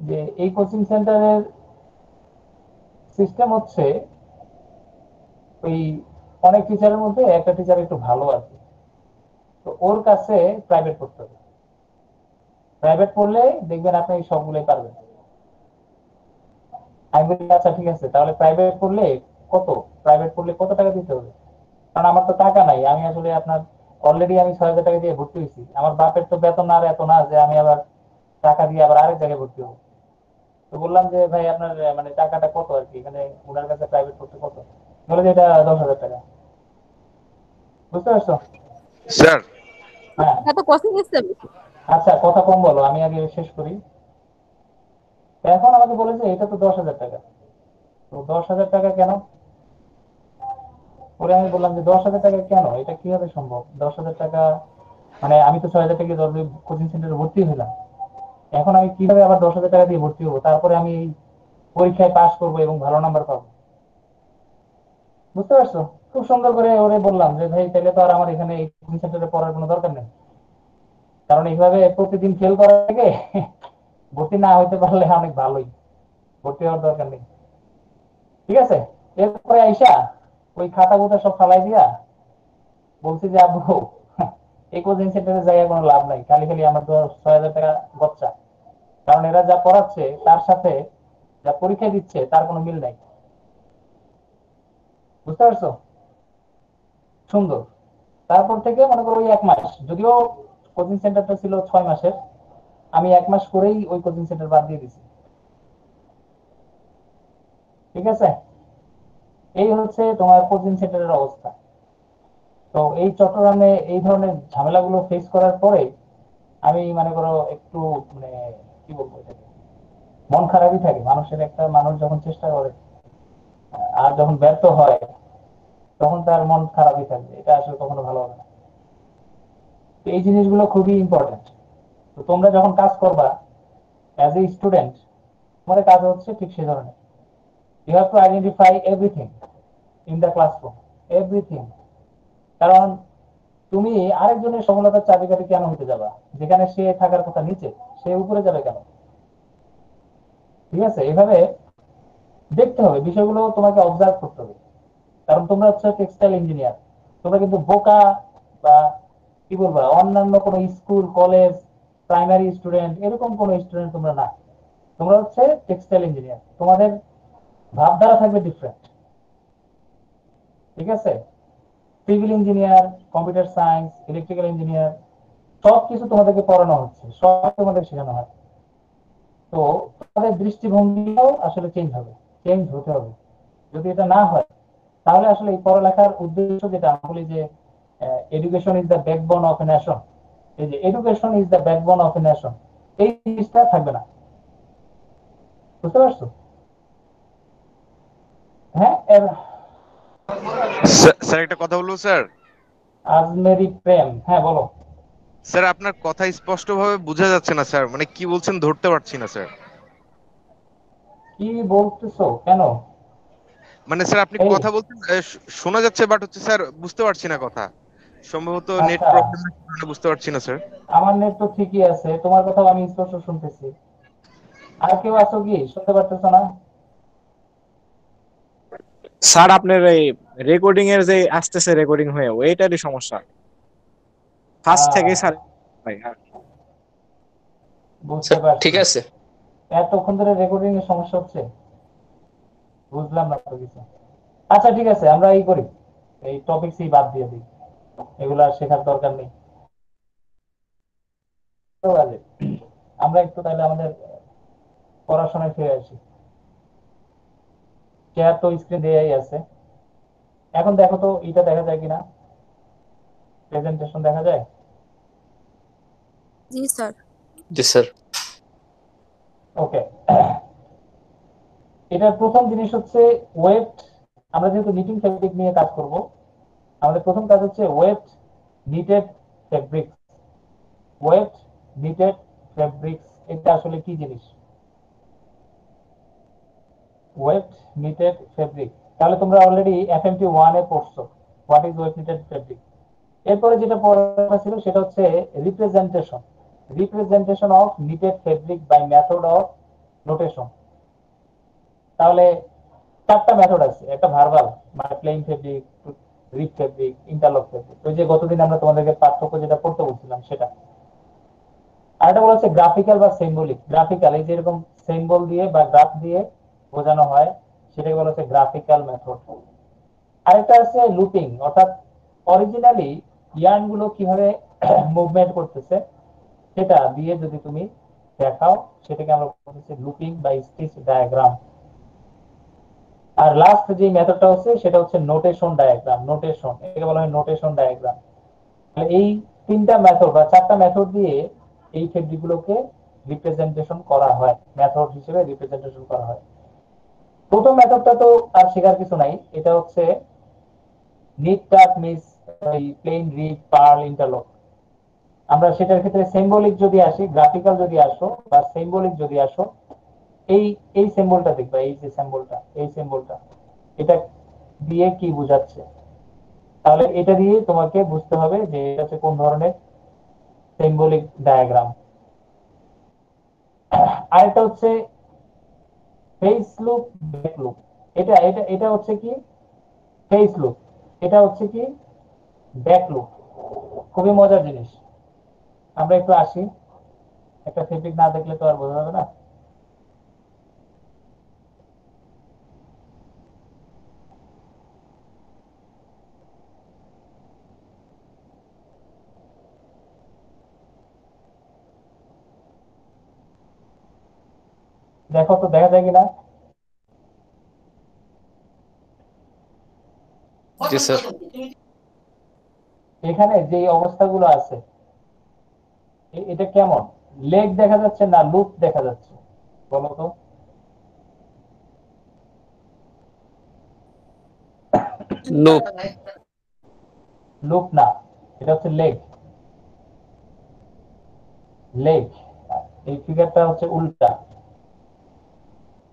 যে এই কোচিং সেন্টারের সিস্টেম হচ্ছে, ওই অনেক টিচারের মধ্যে একটা টিচার একটু ভালো আছে, তো ওর কাছে প্রাইভেট পড়তে হবে। প্রাইভেট পড়লে দেখবেন আপনি সবগুলোই পারবেন। আমি বলি আচ্ছা ঠিক আছে, তাহলে প্রাইভেট পড়লে কত, প্রাইভেট পড়লে কত টাকা দিতে হবে? কারণ আমার তো টাকা নাই, আমি আসলে আপনার অলরেডি আমি 6,000 টাকা দিয়ে ভর্তি হয়েছি, আমার বাপের তো বেতন আর এত না যে আমি আবার টাকা দিয়ে আবার আরেক জায়গায় ভর্তি হবো। তো বললাম যে ভাই আপনার মানে টাকাটা কত আর কি, এখানে ওনার কাছে প্রাইভেট পড়তে কত? বলে যে এটা 10,000 টাকা। বুঝতে পারছো? স্যার হ্যাঁ, এটা তো কোচিং সিস্টেম। আচ্ছা কথা কম বলো, আমি আগে শেষ করি। তো এখন আমাকে বলেছে এটা তো 10,000 টাকা। তো 10,000 টাকা কেন? পরে আমি বললাম যে 10,000 টাকা কেন, এটা কিভাবে সম্ভব 10,000 টাকা, মানে আমি তো 6,000 টাকা দিয়ে কোচিং সেন্টারে ভর্তি হলাম, এখন আমি কিভাবে আবার 10,000 টাকা দিয়ে ভর্তি হবো, তারপরে আমি পরীক্ষায় পাশ করবো এবং ভালো নাম্বার পাবো? বুঝতে পারছো? খুব সুন্দর করে ওরে বললাম যে ভাই তাহলে তো আর আমার এখানে এই কোচিং সেন্টারে পড়ার কোনো দরকার নেই, কারণ এইভাবে প্রতিদিন ফেল করার থেকে ভর্তি না হইতে পারলে অনেক ভালোই, ভর্তি হওয়ার দরকার নেই। ঠিক আছে, এরপরে আইসা ওই খাতা গোতা সব ফালাই দিয়া বলছি যে আব্বু, এই কোচিং সেন্টারে জায়গায় কোনো লাভ নাই, খালি খালি আমার তো 6,000 টাকা গচ্চা। কারণ এরা যা পড়াচ্ছে তার সাথে যা পরীক্ষা দিচ্ছে তার কোনো মিল নাই। বুঝতে পারছো? সুন্দর। তারপর থেকে মনে করো ওই 1 মাস, যদিও কোচিং সেন্টারটা ছিল 6 মাসের, আমি 1 মাস করেই ওই কোচিং সেন্টার বাদ দিয়ে দিছি। ঠিক আছে, এই হচ্ছে তোমার কোচিং সেন্টারের অবস্থা। তো এই চট্টগ্রামে এই ধরনের ঝামেলাগুলো ফেস করার পরে আমি মনে করো একটু মানে কি বলবো এটাকে, মন খারাপই থাকে মানুষের। একটা মানুষ যখন চেষ্টা করে আর যখন ব্যর্থ হয় তখন তার মন খারাপই থাকবে, এটা আসলে কখনো ভালো হবে না। তো এই জিনিসগুলো খুবই ইম্পর্টেন্ট। তো তোমরা যখন কাজ করবা অ্যাজ এ স্টুডেন্ট, তোমাদের কাজ হচ্ছে ঠিক সে ধরনের, you have to identify everything in the classroom, everything. কারণ তুমি আরেকজনের সফলতার চাবিকাঠি কেন হতে যাবা? যেখানে সে থাকার কথা নিচে, সে উপরে যাবে কেন? ঠিক আছে, এভাবে দেখতে হবে বিষয়গুলো, তোমাকে অবজার্ভ করতে হবে। কারণ তোমরা হচ্ছে টেক্সটাইল ইঞ্জিনিয়ার, তোমরা কিন্তু বোকা বা কি বলবা অন্যান্য কোনো স্কুল কলেজ প্রাইমারি স্টুডেন্ট এরকম কোনো স্টুডেন্ট তোমরা না। তোমরা হচ্ছে টেক্সটাইল ইঞ্জিনিয়ার, তোমাদের ভাবধারা থাকবে ডিফারেন্ট। ঠিক আছে, civil engineer, computer science, electrical engineer, সবকিছু তোমাদেরকে পড়ানো হচ্ছে, সব তোমাদের শেখানো হয়। তো তোমাদের দৃষ্টিভঙ্গিও আসলে চেঞ্জ হবে, চেঞ্জ হতে হবে। যদি এটা না হয় তাহলে আসলে এই পড়ালেখার উদ্দেশ্য যেটা আমরা বলি যে education is the backbone of a nation, এই যে education is the backbone of a nation, এই জিনিসটা থাকবে না। বুঝতে পারছো? হ্যাঁ, স্যার একটা কথা বলবো স্যার। আজমেরি প্রেম, হ্যাঁ বলো। স্যার আপনার কথা স্পষ্টভাবে বোঝা যাচ্ছে না স্যার, মানে কি বলছেন ধরতে পারছি না স্যার। কি বলতেছো কেন? মানে স্যার আপনি এই কথা বলছেন শোনা যাচ্ছে, বাট হচ্ছে স্যার বুঝতে পারছি না কথা। সম্ভবত নেট আচ্ছা, প্রবলেমের কারণে বুঝতে পারছি না স্যার। আমার নেট তো ঠিকই আছে, তোমার কথাও আমি স্পষ্ট শুনতেছি। আর কেউ আছো কি শুনতে পারতেছো না? স্যার আপনার এই রেকর্ডিং এর যে আসতেছে রেকর্ডিং হয়ে ওইটারই সমস্যা ফার্স্ট থেকে স্যার ভাই। হ্যাঁ বুঝতে স্যার পারছি। ঠিক আছে। এতক্ষণ ধরে রেকর্ডিং এর সমস্যা হচ্ছে, বুঝলাম না তো কিছু। আচ্ছা ঠিক আছে, আমরা এই করি, এই টপিকসই বাদ দিয়ে দিই, এগুলো আর শেখার দরকার নেই। তো আগে আমরা একটু তাহলে আমাদের পড়াশোনায় ফিরে আসি। চেয়ার তো স্ক্রিন দেয়াই আছে। এখন দেখো তো এটা দেখা যায় কিনা, প্রেজেন্টেশন দেখা যায়? জি স্যার। জি স্যার। ওকে, এটার প্রথম জিনিস হচ্ছে ওয়েট। আমরা যেহেতু নিটিং ফেব্রিক নিয়ে কাজ করব, আমাদের প্রথম কাজ হচ্ছে weft knitted fabric. Weft knitted fabrics, এটা আসলে কি জিনিস? ওয়েট নিটেড ফেব্রিক, তাহলে তোমরা অলরেডি এফএমটি 1 এ পড়ছো what is weft knitted fabric. এরপরে যেটা পড়া ছিল সেটা হচ্ছে representation, representation of knitted fabric by method of notation. তাহলে 4টা মেথড আছে, একটা ভার্বাল মানে plain fabric, rib fabric, interlock fabric, ওই যে গতদিন আমরা তোমাদেরকে পার্থক্য যেটা পড়তে বলছিলাম সেটা। আর একটা বলা হচ্ছে গ্রাফিক্যাল বা সিম্বলিক। গ্রাফিক্যাল এই যে এরকম সিম্বল দিয়ে বা গ্রাফ দিয়ে বোঝানো হয়, সেটাকে বলা হচ্ছে গ্রাফিক্যাল মেথড। আরেকটা আছে লুপিং, অর্থাৎ অরিজিনালি ইয়ার্ন গুলো কিভাবে মুভমেন্ট করতেছে সেটা দিয়ে যদি তুমি দেখাও, সেটাকে আমরা বলতেছি লুপিং বা স্টিচ ডায়াগ্রাম। আর লাস্ট যে মেথডটা হচ্ছে সেটা হচ্ছে নোটেশন ডায়াগ্রাম। নোটেশন, এটাকে বলা হয় নোটেশন ডায়াগ্রাম। এই 3টা মেথড বা 4টা মেথড দিয়ে এই ফেব্রিক গুলোকে রিপ্রেজেন্টেশন করা হয়, মেথড হিসেবে রিপ্রেজেন্টেশন করা হয়। প্রথম মেথডটা তো আর শেখার কিছু নাই, এটা হচ্ছে নিট টাক মিস প্লেন রিপ পার্ল ইন্টারলক। আমরা সেটার ক্ষেত্রে সিম্বলিক যদি আসি, গ্রাফিক্যাল যদি আসো বা সিম্বলিক যদি আসো, এই এই সিম্বলটা দেখবা, এই যে সিম্বলটা, এই সিম্বলটা এটা দিয়ে কি বোঝাচ্ছে, তাহলে এটা দিয়ে তোমাকে বুঝতে হবে যে এটা হচ্ছে কোন ধরনের সিম্বলিক ডায়াগ্রাম। আরেকটা হচ্ছে ফেস লুপ, ব্যাক লুপ। এটা এটা এটা হচ্ছে কি ফেস লুপ, এটা হচ্ছে কি ব্যাক লুপ। খুবই মজার জিনিস। আমরা একটু আসি, একটা ফেব্রিক না দেখলে তো আর বোঝা যাবে না। দেখো তো দেখা যায় কিনা। জি স্যার। এখানে যে অবস্থাগুলো আছে এটা কেমন? লেগ দেখা যাচ্ছে না লুপ দেখা যাচ্ছে, বলো তো? লুপ। লুপ না, এটা হচ্ছে লেগ। লেগ। এই ফিগারটা হচ্ছে উল্টা,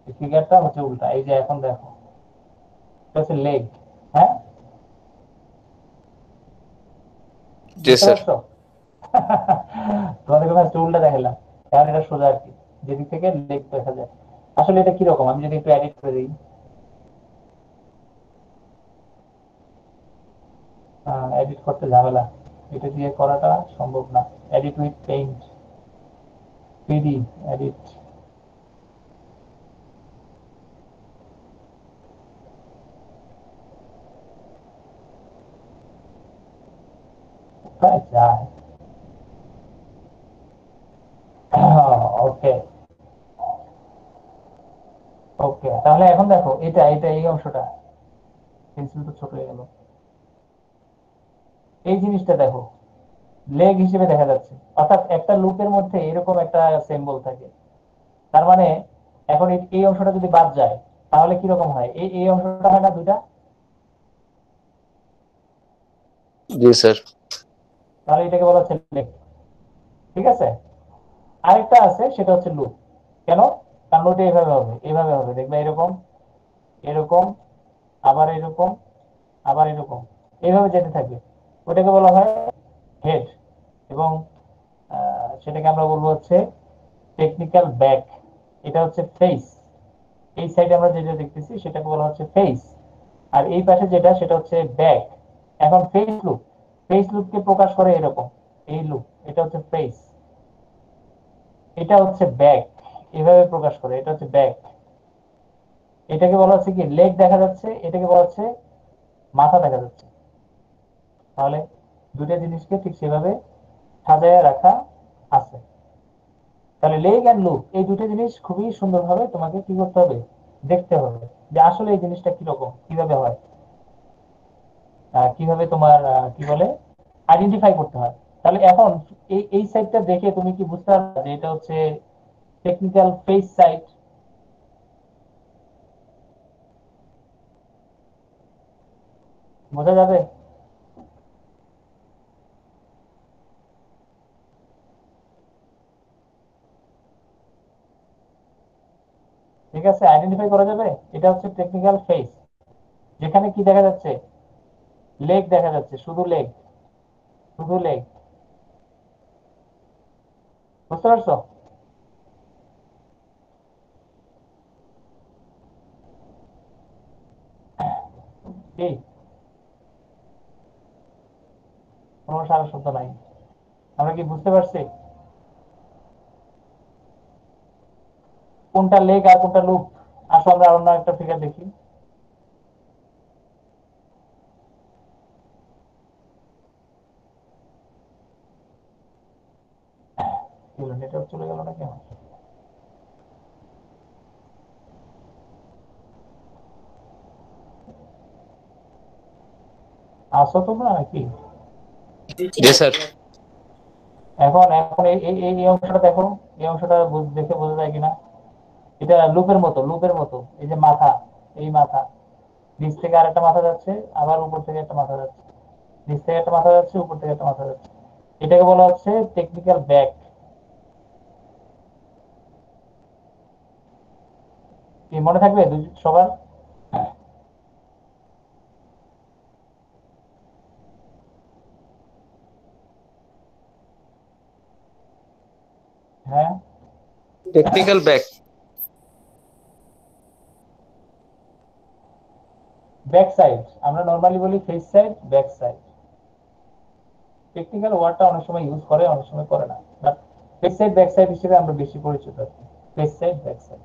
এই ফিগারটা হচ্ছে উল্টা। এই যে এখন দেখো, এটা হচ্ছে লেগ। হ্যাঁ, জি বুঝতে স্যার। পারছো? তোমাদেরকে ফার্স্ট উল্টা দেখালাম, কারণ এটা সোজা আর কি, যেদিক থেকে লেগ দেখা যায়। আসলে এটা কিরকম, আমি যদি একটু এডিট করে দিই। এডিট করতে ঝামেলা, এটা দিয়ে করাটা সম্ভব না। Edit with paint, PD edit. যায়। ওকে ওকে, তাহলে এখন দেখো, এটা এটা এই অংশটা, পেন্সিল তো ছোট হয়ে গেল। এই জিনিসটা দেখো, লেগ হিসেবে দেখা যাচ্ছে, অর্থাৎ একটা লুপের মধ্যে এরকম একটা সিম্বল থাকে। তার মানে এখন এই অংশটা যদি বাদ যায়, তাহলে কিরকম হয়? এই অংশটা হয় না দুইটা? জি স্যার। তাহলে এটাকে বলা হচ্ছে লেগ। ঠিক আছে। আরেকটা আছে, সেটা হচ্ছে লুপ। কেন? কারণ ওটা এইভাবে হবে, এইভাবে হবে, দেখবে এরকম, এরকম, আবার এরকম, আবার এরকম, এইভাবে যেতে থাকবে। ওটাকে বলা হয় হেড। এবং সেটাকে আমরা বলবো হচ্ছে টেকনিক্যাল ব্যাক। এটা হচ্ছে ফেস। এই সাইডে আমরা যেটা দেখতেছি সেটাকে বলা হচ্ছে ফেস। আর এই পাশে যেটা, সেটা হচ্ছে ব্যাক। এখন ফেস লুপ, ফেস লুপকে প্রকাশ করে এরকম, এই লুপ, এটা হচ্ছে ফেস। এটা হচ্ছে ব্যাক, এভাবে প্রকাশ করে, এটা হচ্ছে ব্যাক। এটাকে বলা হচ্ছে কি, লেগ দেখা যাচ্ছে, এটাকে বলা হচ্ছে মাথা দেখা যাচ্ছে। তাহলে দুটো জিনিসকে ঠিক সেভাবে সাজায় রাখা আছে। তাহলে লেগ এন্ড লুপ, এই দুটো জিনিস খুবই সুন্দরভাবে তোমাকে কি করতে হবে, দেখতে হবে, যে আসলে এই জিনিসটা কিরকম, কিভাবে হয়, কিভাবে তোমার কি বলে আইডেন্টিফাই করতে হয়। তাহলে এখন এই সাইটটা দেখে তুমি কি বুঝতে পারবে যে এটা হচ্ছে টেকনিক্যাল ফেস সাইট? বোঝা যাবে? ঠিক আছে, আইডেন্টিফাই করা যাবে। এটা হচ্ছে টেকনিক্যাল ফেস, যেখানে কি দেখা যাচ্ছে, লেগ দেখা যাচ্ছে, শুধু লেগ, শুধু লেগ। বুঝতে পারছো? এই কোনো সারা শব্দ নাই। আমরা কি বুঝতে পারছি কোনটা লেগ আর কোনটা লুপ? আসো আমরা অন্য একটা ফিগার দেখি। নেটওয়ার্ক চলে গেল না কেন? আসো তোমরা নাকি? জি স্যার। এখন এখন এই অংশটা দেখো, এই অংশটা দেখে বোঝা যায় কিনা। এটা লুপের মতো, লুপের মতো। এই যে মাথা, এই মাথা, নিচ থেকে আরেকটা মাথা যাচ্ছে, আবার উপর থেকে একটা মাথা যাচ্ছে, নিচ থেকে একটা মাথা যাচ্ছে, উপর থেকে একটা মাথা যাচ্ছে। এটাকে বলা হচ্ছে টেকনিক্যাল ব্যাক। কি মনে থাকবে সবার? হ্যাঁ, টেকনিক্যাল ব্যাক। Back side. আমরা নর্মালি বলি face side, back side. Technical ওয়ার্ডটা অনেক সময় ইউজ করে, অনেক সময় করে না, but page side back side হিসেবে আমরা বেশি পরিচিত আছি। Page side back side.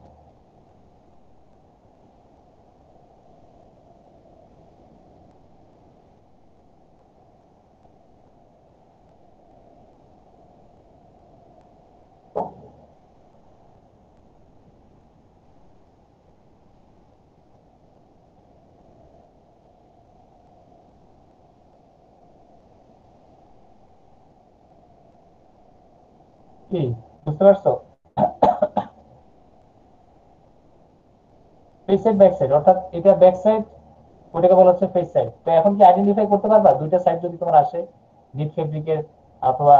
কি বুঝতে পারছো? পেজ সাইড ব্যাক সাইড, অর্থাৎ এটা ব্যাক সাইড, ওটাকে বলা হচ্ছে পেজ সাইড। তো এখন কি আইডেন্টিফাই করতে পারবা দুইটা সাইড যদি তোমার আসে নিট ফেব্রিকের, অথবা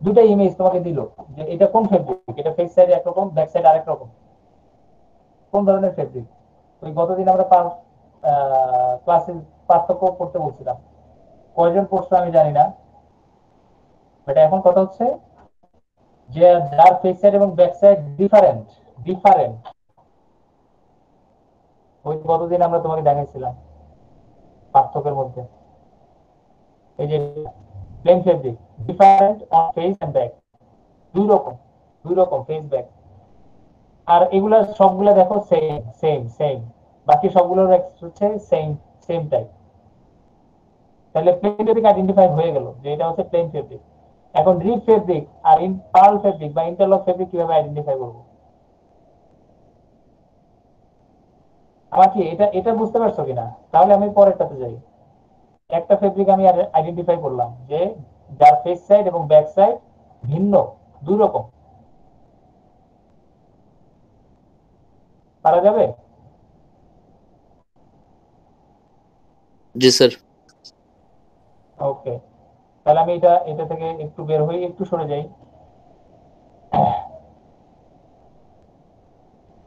দুইটা ইমেজ তোমাকে দিল যে এটা কোন ফেব্রিক, এটা পেজ সাইড একরকম, ব্যাক সাইড আরেক রকম, কোন ধরনের ফেব্রিক? ওই গতদিন আমরা ক্লাসে পার্থক্য করতে বলছিলাম, কয়জন পড়ছো আমি জানি না, বাট এখন কথা হচ্ছে যে যার পেজ সাইড এবং ব্যাক সাইড ডিফারেন্ট, ডিফারেন্ট, ওই গতদিন আমরা তোমাকে দেখাইছিলাম পার্থক্যের মধ্যে। এই যে plain fabric different on face and back, দুই রকম, দুই রকম ফেস ব্যাক। আর এগুলা সবগুলা দেখো সেম সেম সেম, বাকি সবগুলোর হচ্ছে সেম সেম টাইপ। তাহলে প্লেন ফেব্রিক আইডেন্টিফাই হয়ে গেল যে এটা হচ্ছে প্লেন ফেব্রিক। এখন রিপ ফেব্রিক আর পার্ল ফেব্রিক বা ইন্টারলক ফেব্রিক কিভাবে আইডেন্টিফাই করবো? আমার কি এটা এটা বুঝতে পারছো কিনা? তাহলে আমি পরেরটাতে যাই। একটা ফেব্রিক আমি আইডেন্টিফাই করলাম যে যার ফেস সাইড এবং ব্যাক সাইড ভিন্ন, দুই রকম, পারা যাবে? জি স্যার। ওকে, তাহলে আমি এটা এটা থেকে একটু বের হই, একটু সরে যাই।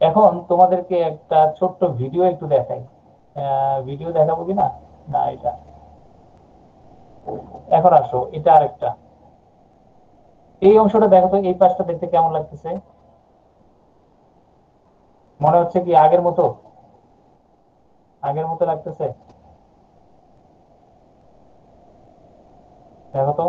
এখন তোমাদেরকে একটা ছোট্ট ভিডিও একটু দেখাই। ভিডিও দেখাবো কিনা, না এটা, এখন আসো এটা আরেকটা। এই অংশটা দেখো তো, এই পাশটা দেখতে কেমন লাগতেছে? মনে হচ্ছে কি আগের মতো, আগের মতো লাগতেছে? দেখো তো।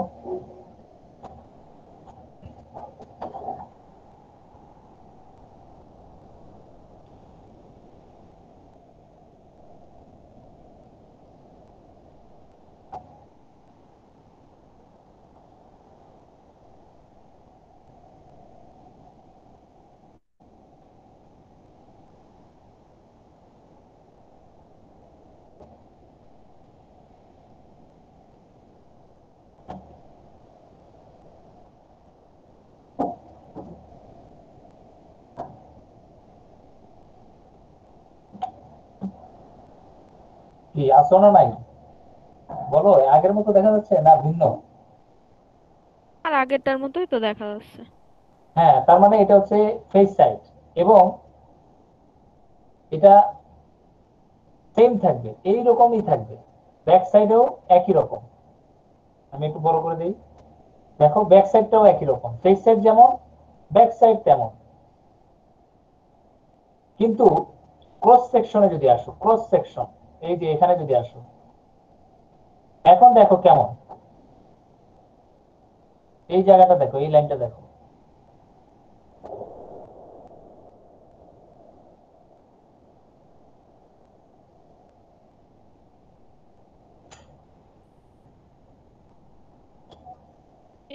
কি আসো না নাই? বলো, আগের মতো দেখা যাচ্ছে না ভিন্ন? আর আগেরটার মতোই তো দেখা যাচ্ছে। হ্যাঁ, তার মানে এটা হচ্ছে ফেস সাইড, এবং এটা সেম থাকবে, এই রকমই থাকবে, ব্যাক সাইডেও একই রকম। আমি একটু বড় করে দিই, দেখো ব্যাক সাইডটাও একই রকম, ফেস সাইড যেমন ব্যাক সাইড তেমন। কিন্তু ক্রস সেকশনে যদি আসো, ক্রস সেকশন, এই যে এখানে যদি আসো, এখন দেখো কেমন, এই জায়গাটা দেখো, এই লাইনটা দেখো,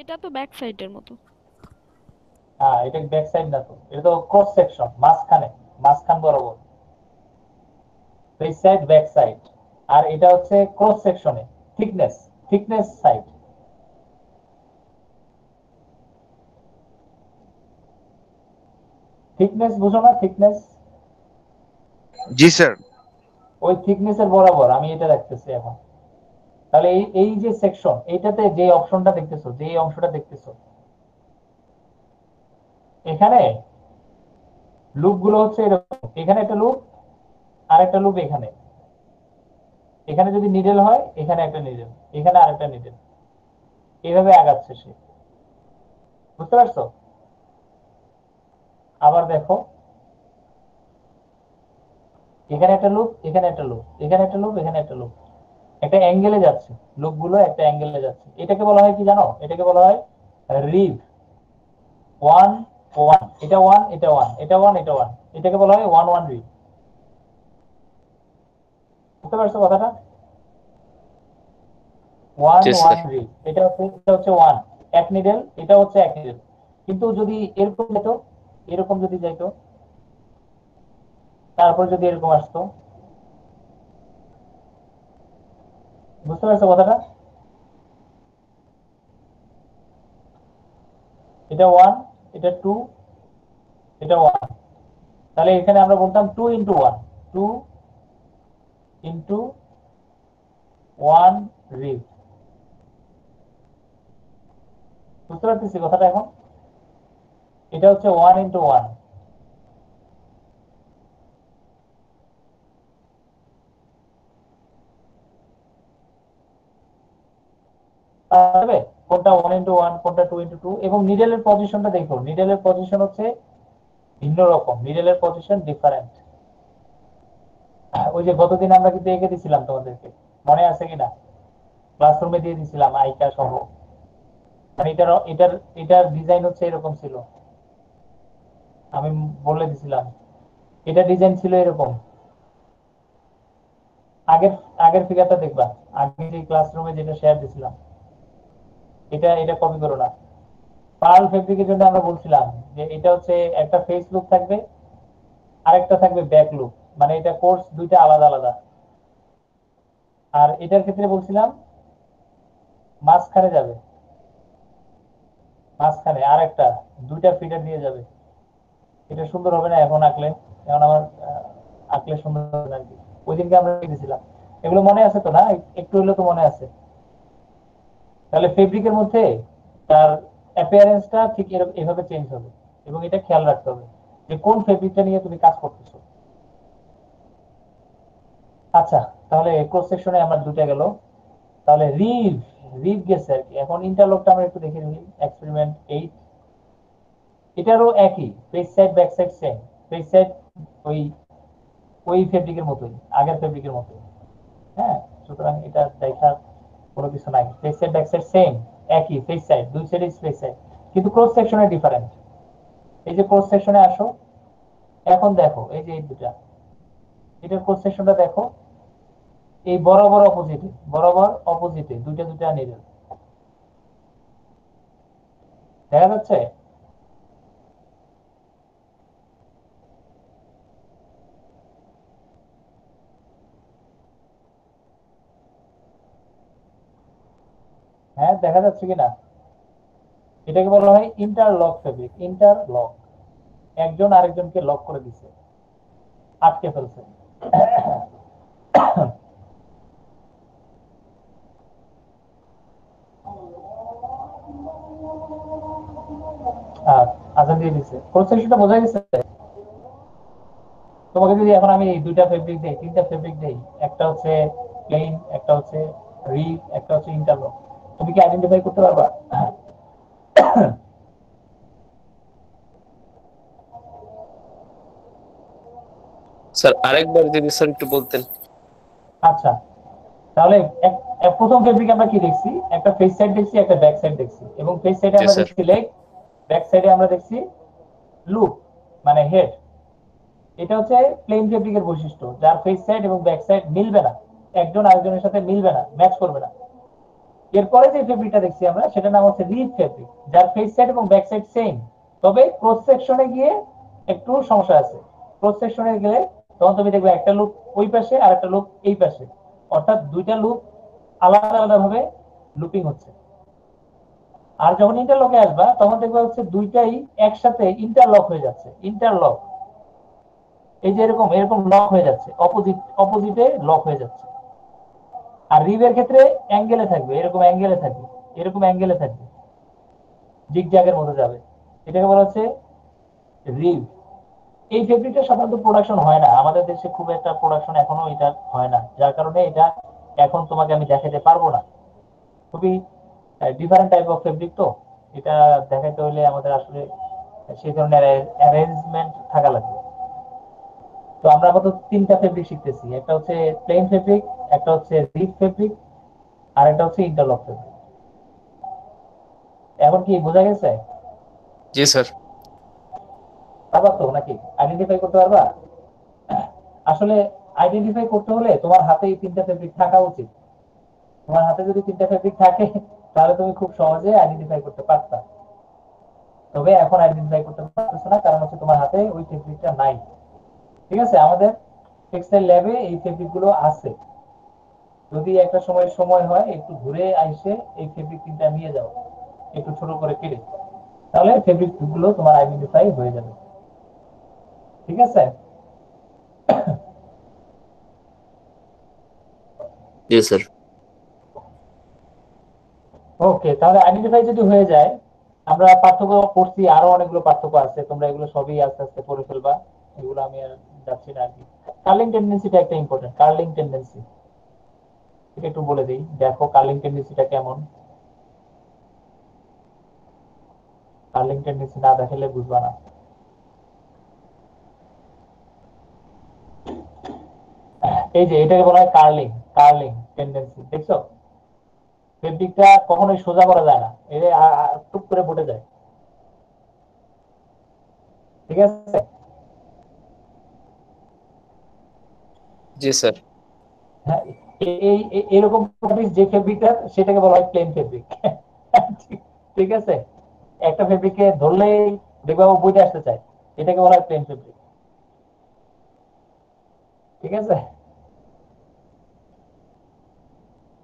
এটা তো ব্যাক সাইডের মতো। হ্যাঁ এটা ব্যাক সাইড না তো, এটা তো ক্রস সেকশন, মাঝখানে, মাঝখান বরাবর, ফেস সাইড ব্যাক সাইড। আর এটা হচ্ছে ক্রস সেকশনে, থিকনেস, থিকনেস সাইড। থিকনেস বুঝো না, থিকনেস? জি স্যার। ওই থিকনেসের বরাবর আমি এটা রাখতেছি এখন। তাহলে এই এই যে সেকশন, এইটাতে যে অপশনটা দেখতেছো, যে অংশটা দেখতেছো, এখানে লুপ গুলো হচ্ছে এরকম, এখানে একটা লুপ, আর একটা লুপ এখানে, এখানে যদি নিডেল হয়, এখানে একটা নিডেল, এখানে আরেকটা নিডেল, এইভাবে আগাচ্ছে সে। বুঝতে পারছো? আবার দেখো, এখানে একটা লুপ, এখানে একটা লুপ, এখানে একটা লুপ, এখানে একটা লুপ, একটা অ্যাঙ্গেলে যাচ্ছে, লুপগুলো একটা অ্যাঙ্গেলে যাচ্ছে। এটাকে বলা হয় কি জানো? এটাকে বলা হয় রিভ। ওয়ান ওয়ান, এটা ওয়ান, এটা ওয়ান, এটা ওয়ান, এটা ওয়ান, এটাকে বলা হয় ওয়ান ওয়ান রিভ। বুঝতে পারছো কথাটা? ওয়ান জি ওয়ান স্যার। রিভ, এটা হচ্ছে ওয়ান, এক নিডেল, এটা হচ্ছে এক নিডেল। কিন্তু যদি এরকম যেত, এরকম যদি যাইতো, তারপর যদি এরকম আসতো, বুঝতে পারছো কথাটা? এটা ওয়ান, এটা টু, এটা ওয়ান, তাহলে এখানে আমরা বলতাম two into one, two into one rib. বুঝতে পারতেছি কথাটা এখন? এটা হচ্ছে ওয়ান ইন্টু ওয়ান। কোনটা ওয়ান ইন্টু ওয়ান, কোনটা টু ইন্টু টু, এবং নিডেলের পজিশনটা দেখো, নিডেলের পজিশন হচ্ছে ভিন্ন রকম, নিডেলের পজিশন ডিফারেন্ট। ওই যে গতদিন আমরা কিন্তু এঁকে দিছিলাম তোমাদেরকে, মনে আছে কিনা? ক্লাসরুমে দিয়ে দিছিলাম আইকা সহ। মানে এটার এটার এটার ডিজাইন হচ্ছে এরকম ছিল, আমি বলে দিছিলাম। এটা ডিজাইন ছিল এরকম। আগের আগের ফিগারটা দেখবা, আগে যে ক্লাসরুমে যেটা শেয়ার দিছিলাম, এটা এটা কপি করো না। পার্ল ফেব্রিকের জন্য আমরা বলছিলাম যে এটা হচ্ছে একটা ফেস লুক থাকবে, আরেকটা থাকবে ব্যাক লুক, মানে এটা কোর্স দুইটা আলাদা আলাদা। আর এটার ক্ষেত্রে বলছিলাম মাঝখানে যাবে, মাঝখানে আরেকটা দুইটা ফিগার দিয়ে যাবে। এটা সুন্দর হবে না এখন আঁকলে? এখন আমার আঁকলে সুন্দর হবে না আর কি। ওই দিনকে আমরা লিখেছিলাম, এগুলো মনে আছে তো না? একটু হলেও তো মনে আছে। তাহলে ফেব্রিকের মধ্যে তার অ্যাপিয়ারেন্সটা ঠিক এভাবে চেঞ্জ হবে, এবং এটা খেয়াল রাখতে হবে যে কোন ফেব্রিকটা নিয়ে তুমি কাজ করতেছো। আচ্ছা, তাহলে ক্রস সেকশনে আমরা দুটো গেল। তাহলে রিভ, রিভ গেছে আর কি। এখন ইন্টারলকটা আমরা একটু দেখে নিই, এক্সপেরিমেন্ট 8। এটারও একই, face side back side same. Face side ওই ওই ফেব্রিকের মতোই, আগের ফেব্রিকের মতোই। হ্যাঁ, সুতরাং এটা দেখার কোনো কিছু নাই। Face side back side same, একই ফেস সাইড, দুই সাইডে ফেস সাইড, কিন্তু ক্রস সেকশনে ডিফারেন্ট। এই যে ক্রস সেকশনে আসো, এখন দেখো এই যে এই দুটা, এটার ক্রস সেকশনটা দেখো, এই বরাবর অপোজিটে, বরাবর অপোজিটে দুইটা দুইটা নিডেল দেখা যাচ্ছে। হ্যাঁ, দেখা যাচ্ছে কিনা? এটাকে বলা হয় ইন্টারলক ফেব্রিক। ইন্টারলক, একজন আরেকজনকে লক করে দিচ্ছে, আটকে ফেলছে। আচ্ছা, দিয়ে দিচ্ছে। প্রসেসটা বোঝা গেছে? তোমাকে যদি এখন আমি দুইটা ফেব্রিক দেই, তিনটা ফেব্রিক দেই, একটা হচ্ছে প্লেন, একটা হচ্ছে রিভ, একটা হচ্ছে ইন্টারলক, তুমি কি আইডেন্টিফাই করতে পারবা? স্যার আরেকবার যদি স্যার একটু বলতেন। আচ্ছা, তাহলে প্রথম ফেব্রিক আমরা কি দেখছি? একটা ফেস সাইড দেখছি, একটা ব্যাক সাইড দেখছি, এবং ফেস সাইডে জি আমরা স্যার। দেখছি লেগ, ব্যাক সাইডে আমরা দেখছি লুপ, মানে হেড। এটা হচ্ছে প্লেন ফেব্রিকের বৈশিষ্ট্য, যার ফেস সাইড এবং ব্যাক সাইড মিলবে না, একজন আরেকজনের সাথে মিলবে না, ম্যাচ করবে না। এরপরে যে ফেব্রিকটা দেখছি আমরা, সেটার নাম হচ্ছে রিভ ফেব্রিক, যার ফেস সাইড এবং ব্যাক সাইড সেম, তবে ক্রস সেকশনে গিয়ে একটু সমস্যা আছে। ক্রস সেকশনে গেলে তখন তুমি দেখবে একটা লুপ ওই পাশে আর একটা লুপ এই পাশে, অর্থাৎ দুইটা লুপ আলাদা আলাদা ভাবে লুপিং হচ্ছে। আর যখন ইন্টারলকে আসবা, তখন দেখবে হচ্ছে দুইটাই একসাথে ইন্টারলক হয়ে যাচ্ছে। ইন্টারলক, এই যে এরকম এরকম লক হয়ে যাচ্ছে, অপোজিটে লক হয়ে যাচ্ছে। আর রিভের ক্ষেত্রে অ্যাঙ্গেলে থাকবে, এরকম অ্যাঙ্গেলে থাকবে, এরকম অ্যাঙ্গেলে থাকবে, জিগজ্যাগের মধ্যে যাবে। এটাকে বলা হচ্ছে রিভ। এই ফেব্রিকটা সাধারণত প্রোডাকশন হয় না আমাদের দেশে, খুব একটা প্রোডাকশন এখনো এটা হয় না, যার কারণে এটা এখন তোমাকে আমি দেখাতে পারবো না। খুবই ডিফারেন্ট টাইপ অফ ফেব্রিক, তো এটা দেখাতে হলে আমাদের আসলে সেই ধরনের অ্যারেঞ্জমেন্ট থাকা লাগবে। তো আমরা আপাতত তিনটা ফেব্রিক শিখতেছি, একটা হচ্ছে প্লেন ফেব্রিক, একটা হচ্ছে রিপ ফেব্রিক, আর একটা হচ্ছে ইন্টারলক ফেব্রিক। এখন কি বোঝা গেছে? জি স্যার। পারবা তো নাকি আইডেন্টিফাই করতে পারবা? আসলে আইডেন্টিফাই করতে হলে তোমার হাতে এই তিনটা ফেব্রিক থাকা উচিত। তোমার হাতে যদি তিনটা ফেব্রিক থাকে তাহলে তুমি খুব সহজে আইডেন্টিফাই করতে পারতা। তবে এখন আইডেন্টিফাই করতে পারতেছো না, কারণ হচ্ছে তোমার হাতে ওই ফেব্রিকটা নাই। ঠিক আছে, আমাদের টেক্সটাইল ল্যাবে এই ফেব্রিক গুলো আছে। যদি একটা সময় হয় একটু ঘুরে আইসে এই ফেব্রিক তিনটা নিয়ে যাও, একটু ছোট করে কেটে, তাহলে ফেব্রিক গুলো তোমার আইডেন্টিফাই হয়ে যাবে। ঠিক আছে? জি স্যার। ওকে, তাহলে আইডেন্টিফাই যদি হয়ে যায়, আমরা পার্থক্য করছি, আরো অনেকগুলো পার্থক্য আছে, তোমরা এগুলো সবই আস্তে আস্তে পড়ে ফেলবা, এগুলো আমি আর যাচ্ছি না আর কি। কার্লিং টেন্ডেন্সিটা একটা ইম্পর্টেন্ট, কার্লিং টেন্ডেন্সি এটা একটু বলে দিই, দেখো কার্লিং টেন্ডেন্সিটা কেমন। কার্লিং টেন্ডেন্সি না দেখালে বুঝবা না। এই যে এটাকে বলা হয় কার্লিং, কার্লিং টেন্ডেন্সি। দেখছো ফেব্রিকটা কখনোই সোজা করা যায় না, এটা টুক করে ফুটে যায়। ঠিক আছে? জি স্যার। হ্যাঁ, এরকম যে ফেব্রিকটা সেটাকে বলা হয় প্লেন ফেব্রিক। ঠিক আছে, একটা ফেব্রিককে ধরলেই দেখবা ও বুঝে আসতে চায়, এটাকে বলা হয় প্লেন ফেব্রিক। ঠিক আছে,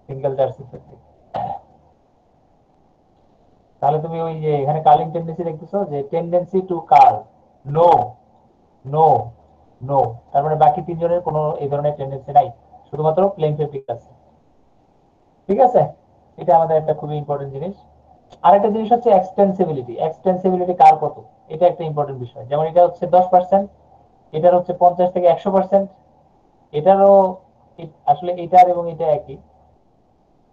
সিঙ্গেল জার্সি ফেব্রিক। তাহলে তুমি ওই যে এখানে কার্লিং টেন্ডেন্সি দেখতেছো, যে tendency to curl, no no no, তার মানে বাকি তিনজনের কোনো এই ধরনের টেন্ডেন্সি নাই, শুধুমাত্র প্লেন ফেব্রিক আছে। ঠিক আছে, এটা আমাদের একটা খুবই ইম্পর্টেন্ট জিনিস। আরেকটা জিনিস হচ্ছে এক্সটেন্সিবিলিটি। এক্সটেন্সিবিলিটি কার কত, এটা একটা ইম্পর্টেন্ট বিষয়। যেমন এটা হচ্ছে 10%, এটার হচ্ছে 50 থেকে 100%, এটারও আসলে এটার এবং এটা একই।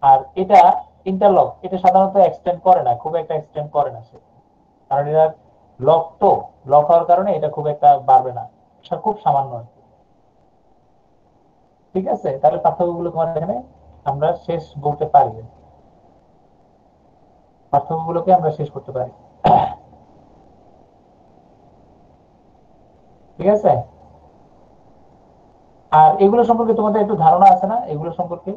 আর এটা ইন্টারলক, এটা সাধারণত এক্সটেন্ড করে না, খুব একটা এক্সটেন্ড করে না সে, কারণ এটা লক, তো লক হওয়ার কারণে এটা খুব একটা বাড়বে না, খুব সামান্য আর কি। ঠিক আছে, তাহলে পার্থক্যগুলো তোমার এখানে আমরা শেষ বলতে পারি, পার্থক্যগুলোকে আমরা শেষ করতে পারি। ঠিক আছে, আর এগুলো সম্পর্কে তোমাদের একটু ধারণা আছে না, এগুলো সম্পর্কে?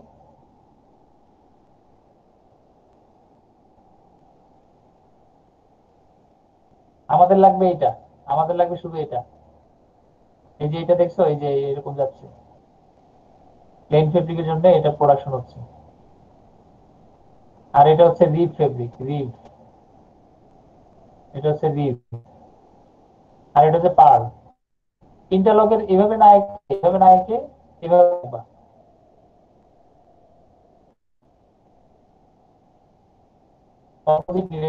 আমাদের লাগবে এটা, আমাদের লাগবে শুধু এটা। এই যে এটা দেখছো, এই যে এরকম যাচ্ছে, প্লেন ফেব্রিকের জন্য এটা প্রোডাকশন হচ্ছে। আর এটা হচ্ছে রিব ফেব্রিক, রিব, এটা হচ্ছে রিব। আর এটা হচ্ছে পার্ল। ইন্টারলকের এভাবে না এভাবে না এঁকে এভাবে রাখবা। অপোজিট নিয়ে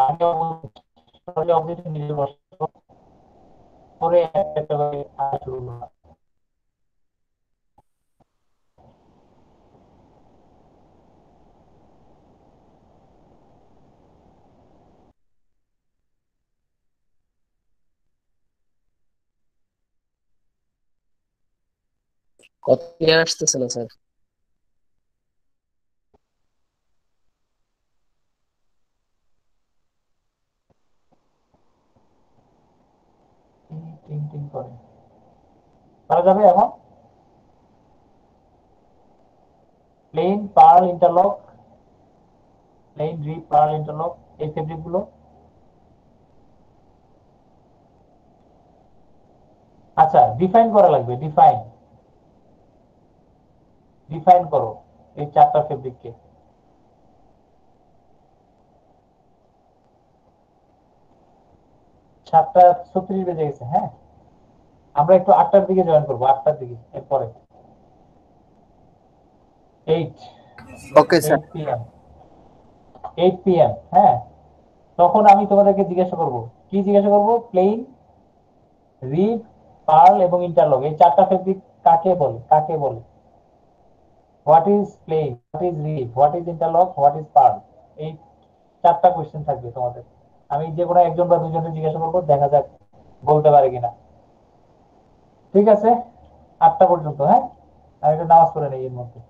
আমি অপোজিট নিয়ে বসবো, পরে একটা করে শুরু করলাম। কত ক্লিয়ার আসতেছে না স্যার। টিং টিং করে করা যাবে এখন। Plain purl interlock, plain rib purl interlock, এই ফেব্রিক গুলো। আচ্ছা, ডিফাইন করা লাগবে, ডিফাইন, ডিফাইন করো এই চারটা ফেব্রিককে। 7:36 বেজে গেছে, হ্যাঁ আমরা একটু 8টার দিকে জয়েন করবো, 8টার দিকে, এরপরে 8 ওকে স্যার। 8 p.m. 8 p.m. হ্যাঁ, তখন আমি তোমাদেরকে জিজ্ঞাসা করব, কি জিজ্ঞাসা করব? প্লেন, রিব, পার্ল এবং ইন্টারলক, এই চারটা ফেব্রিক কাকে বলে, কাকে বলে? What is plain, what is rib, what is interlock, what is purl? এই চারটা কোশ্চেন থাকবে তোমাদের। আমি যে কোনো একজন বা দুজনকে জিজ্ঞাসা করবো, দেখা যাক বলতে পারে কিনা। ঠিক আছে, 8টা পর্যন্ত, হ্যাঁ? আমি একটু নামাজ পড়ে নেই এর মধ্যে।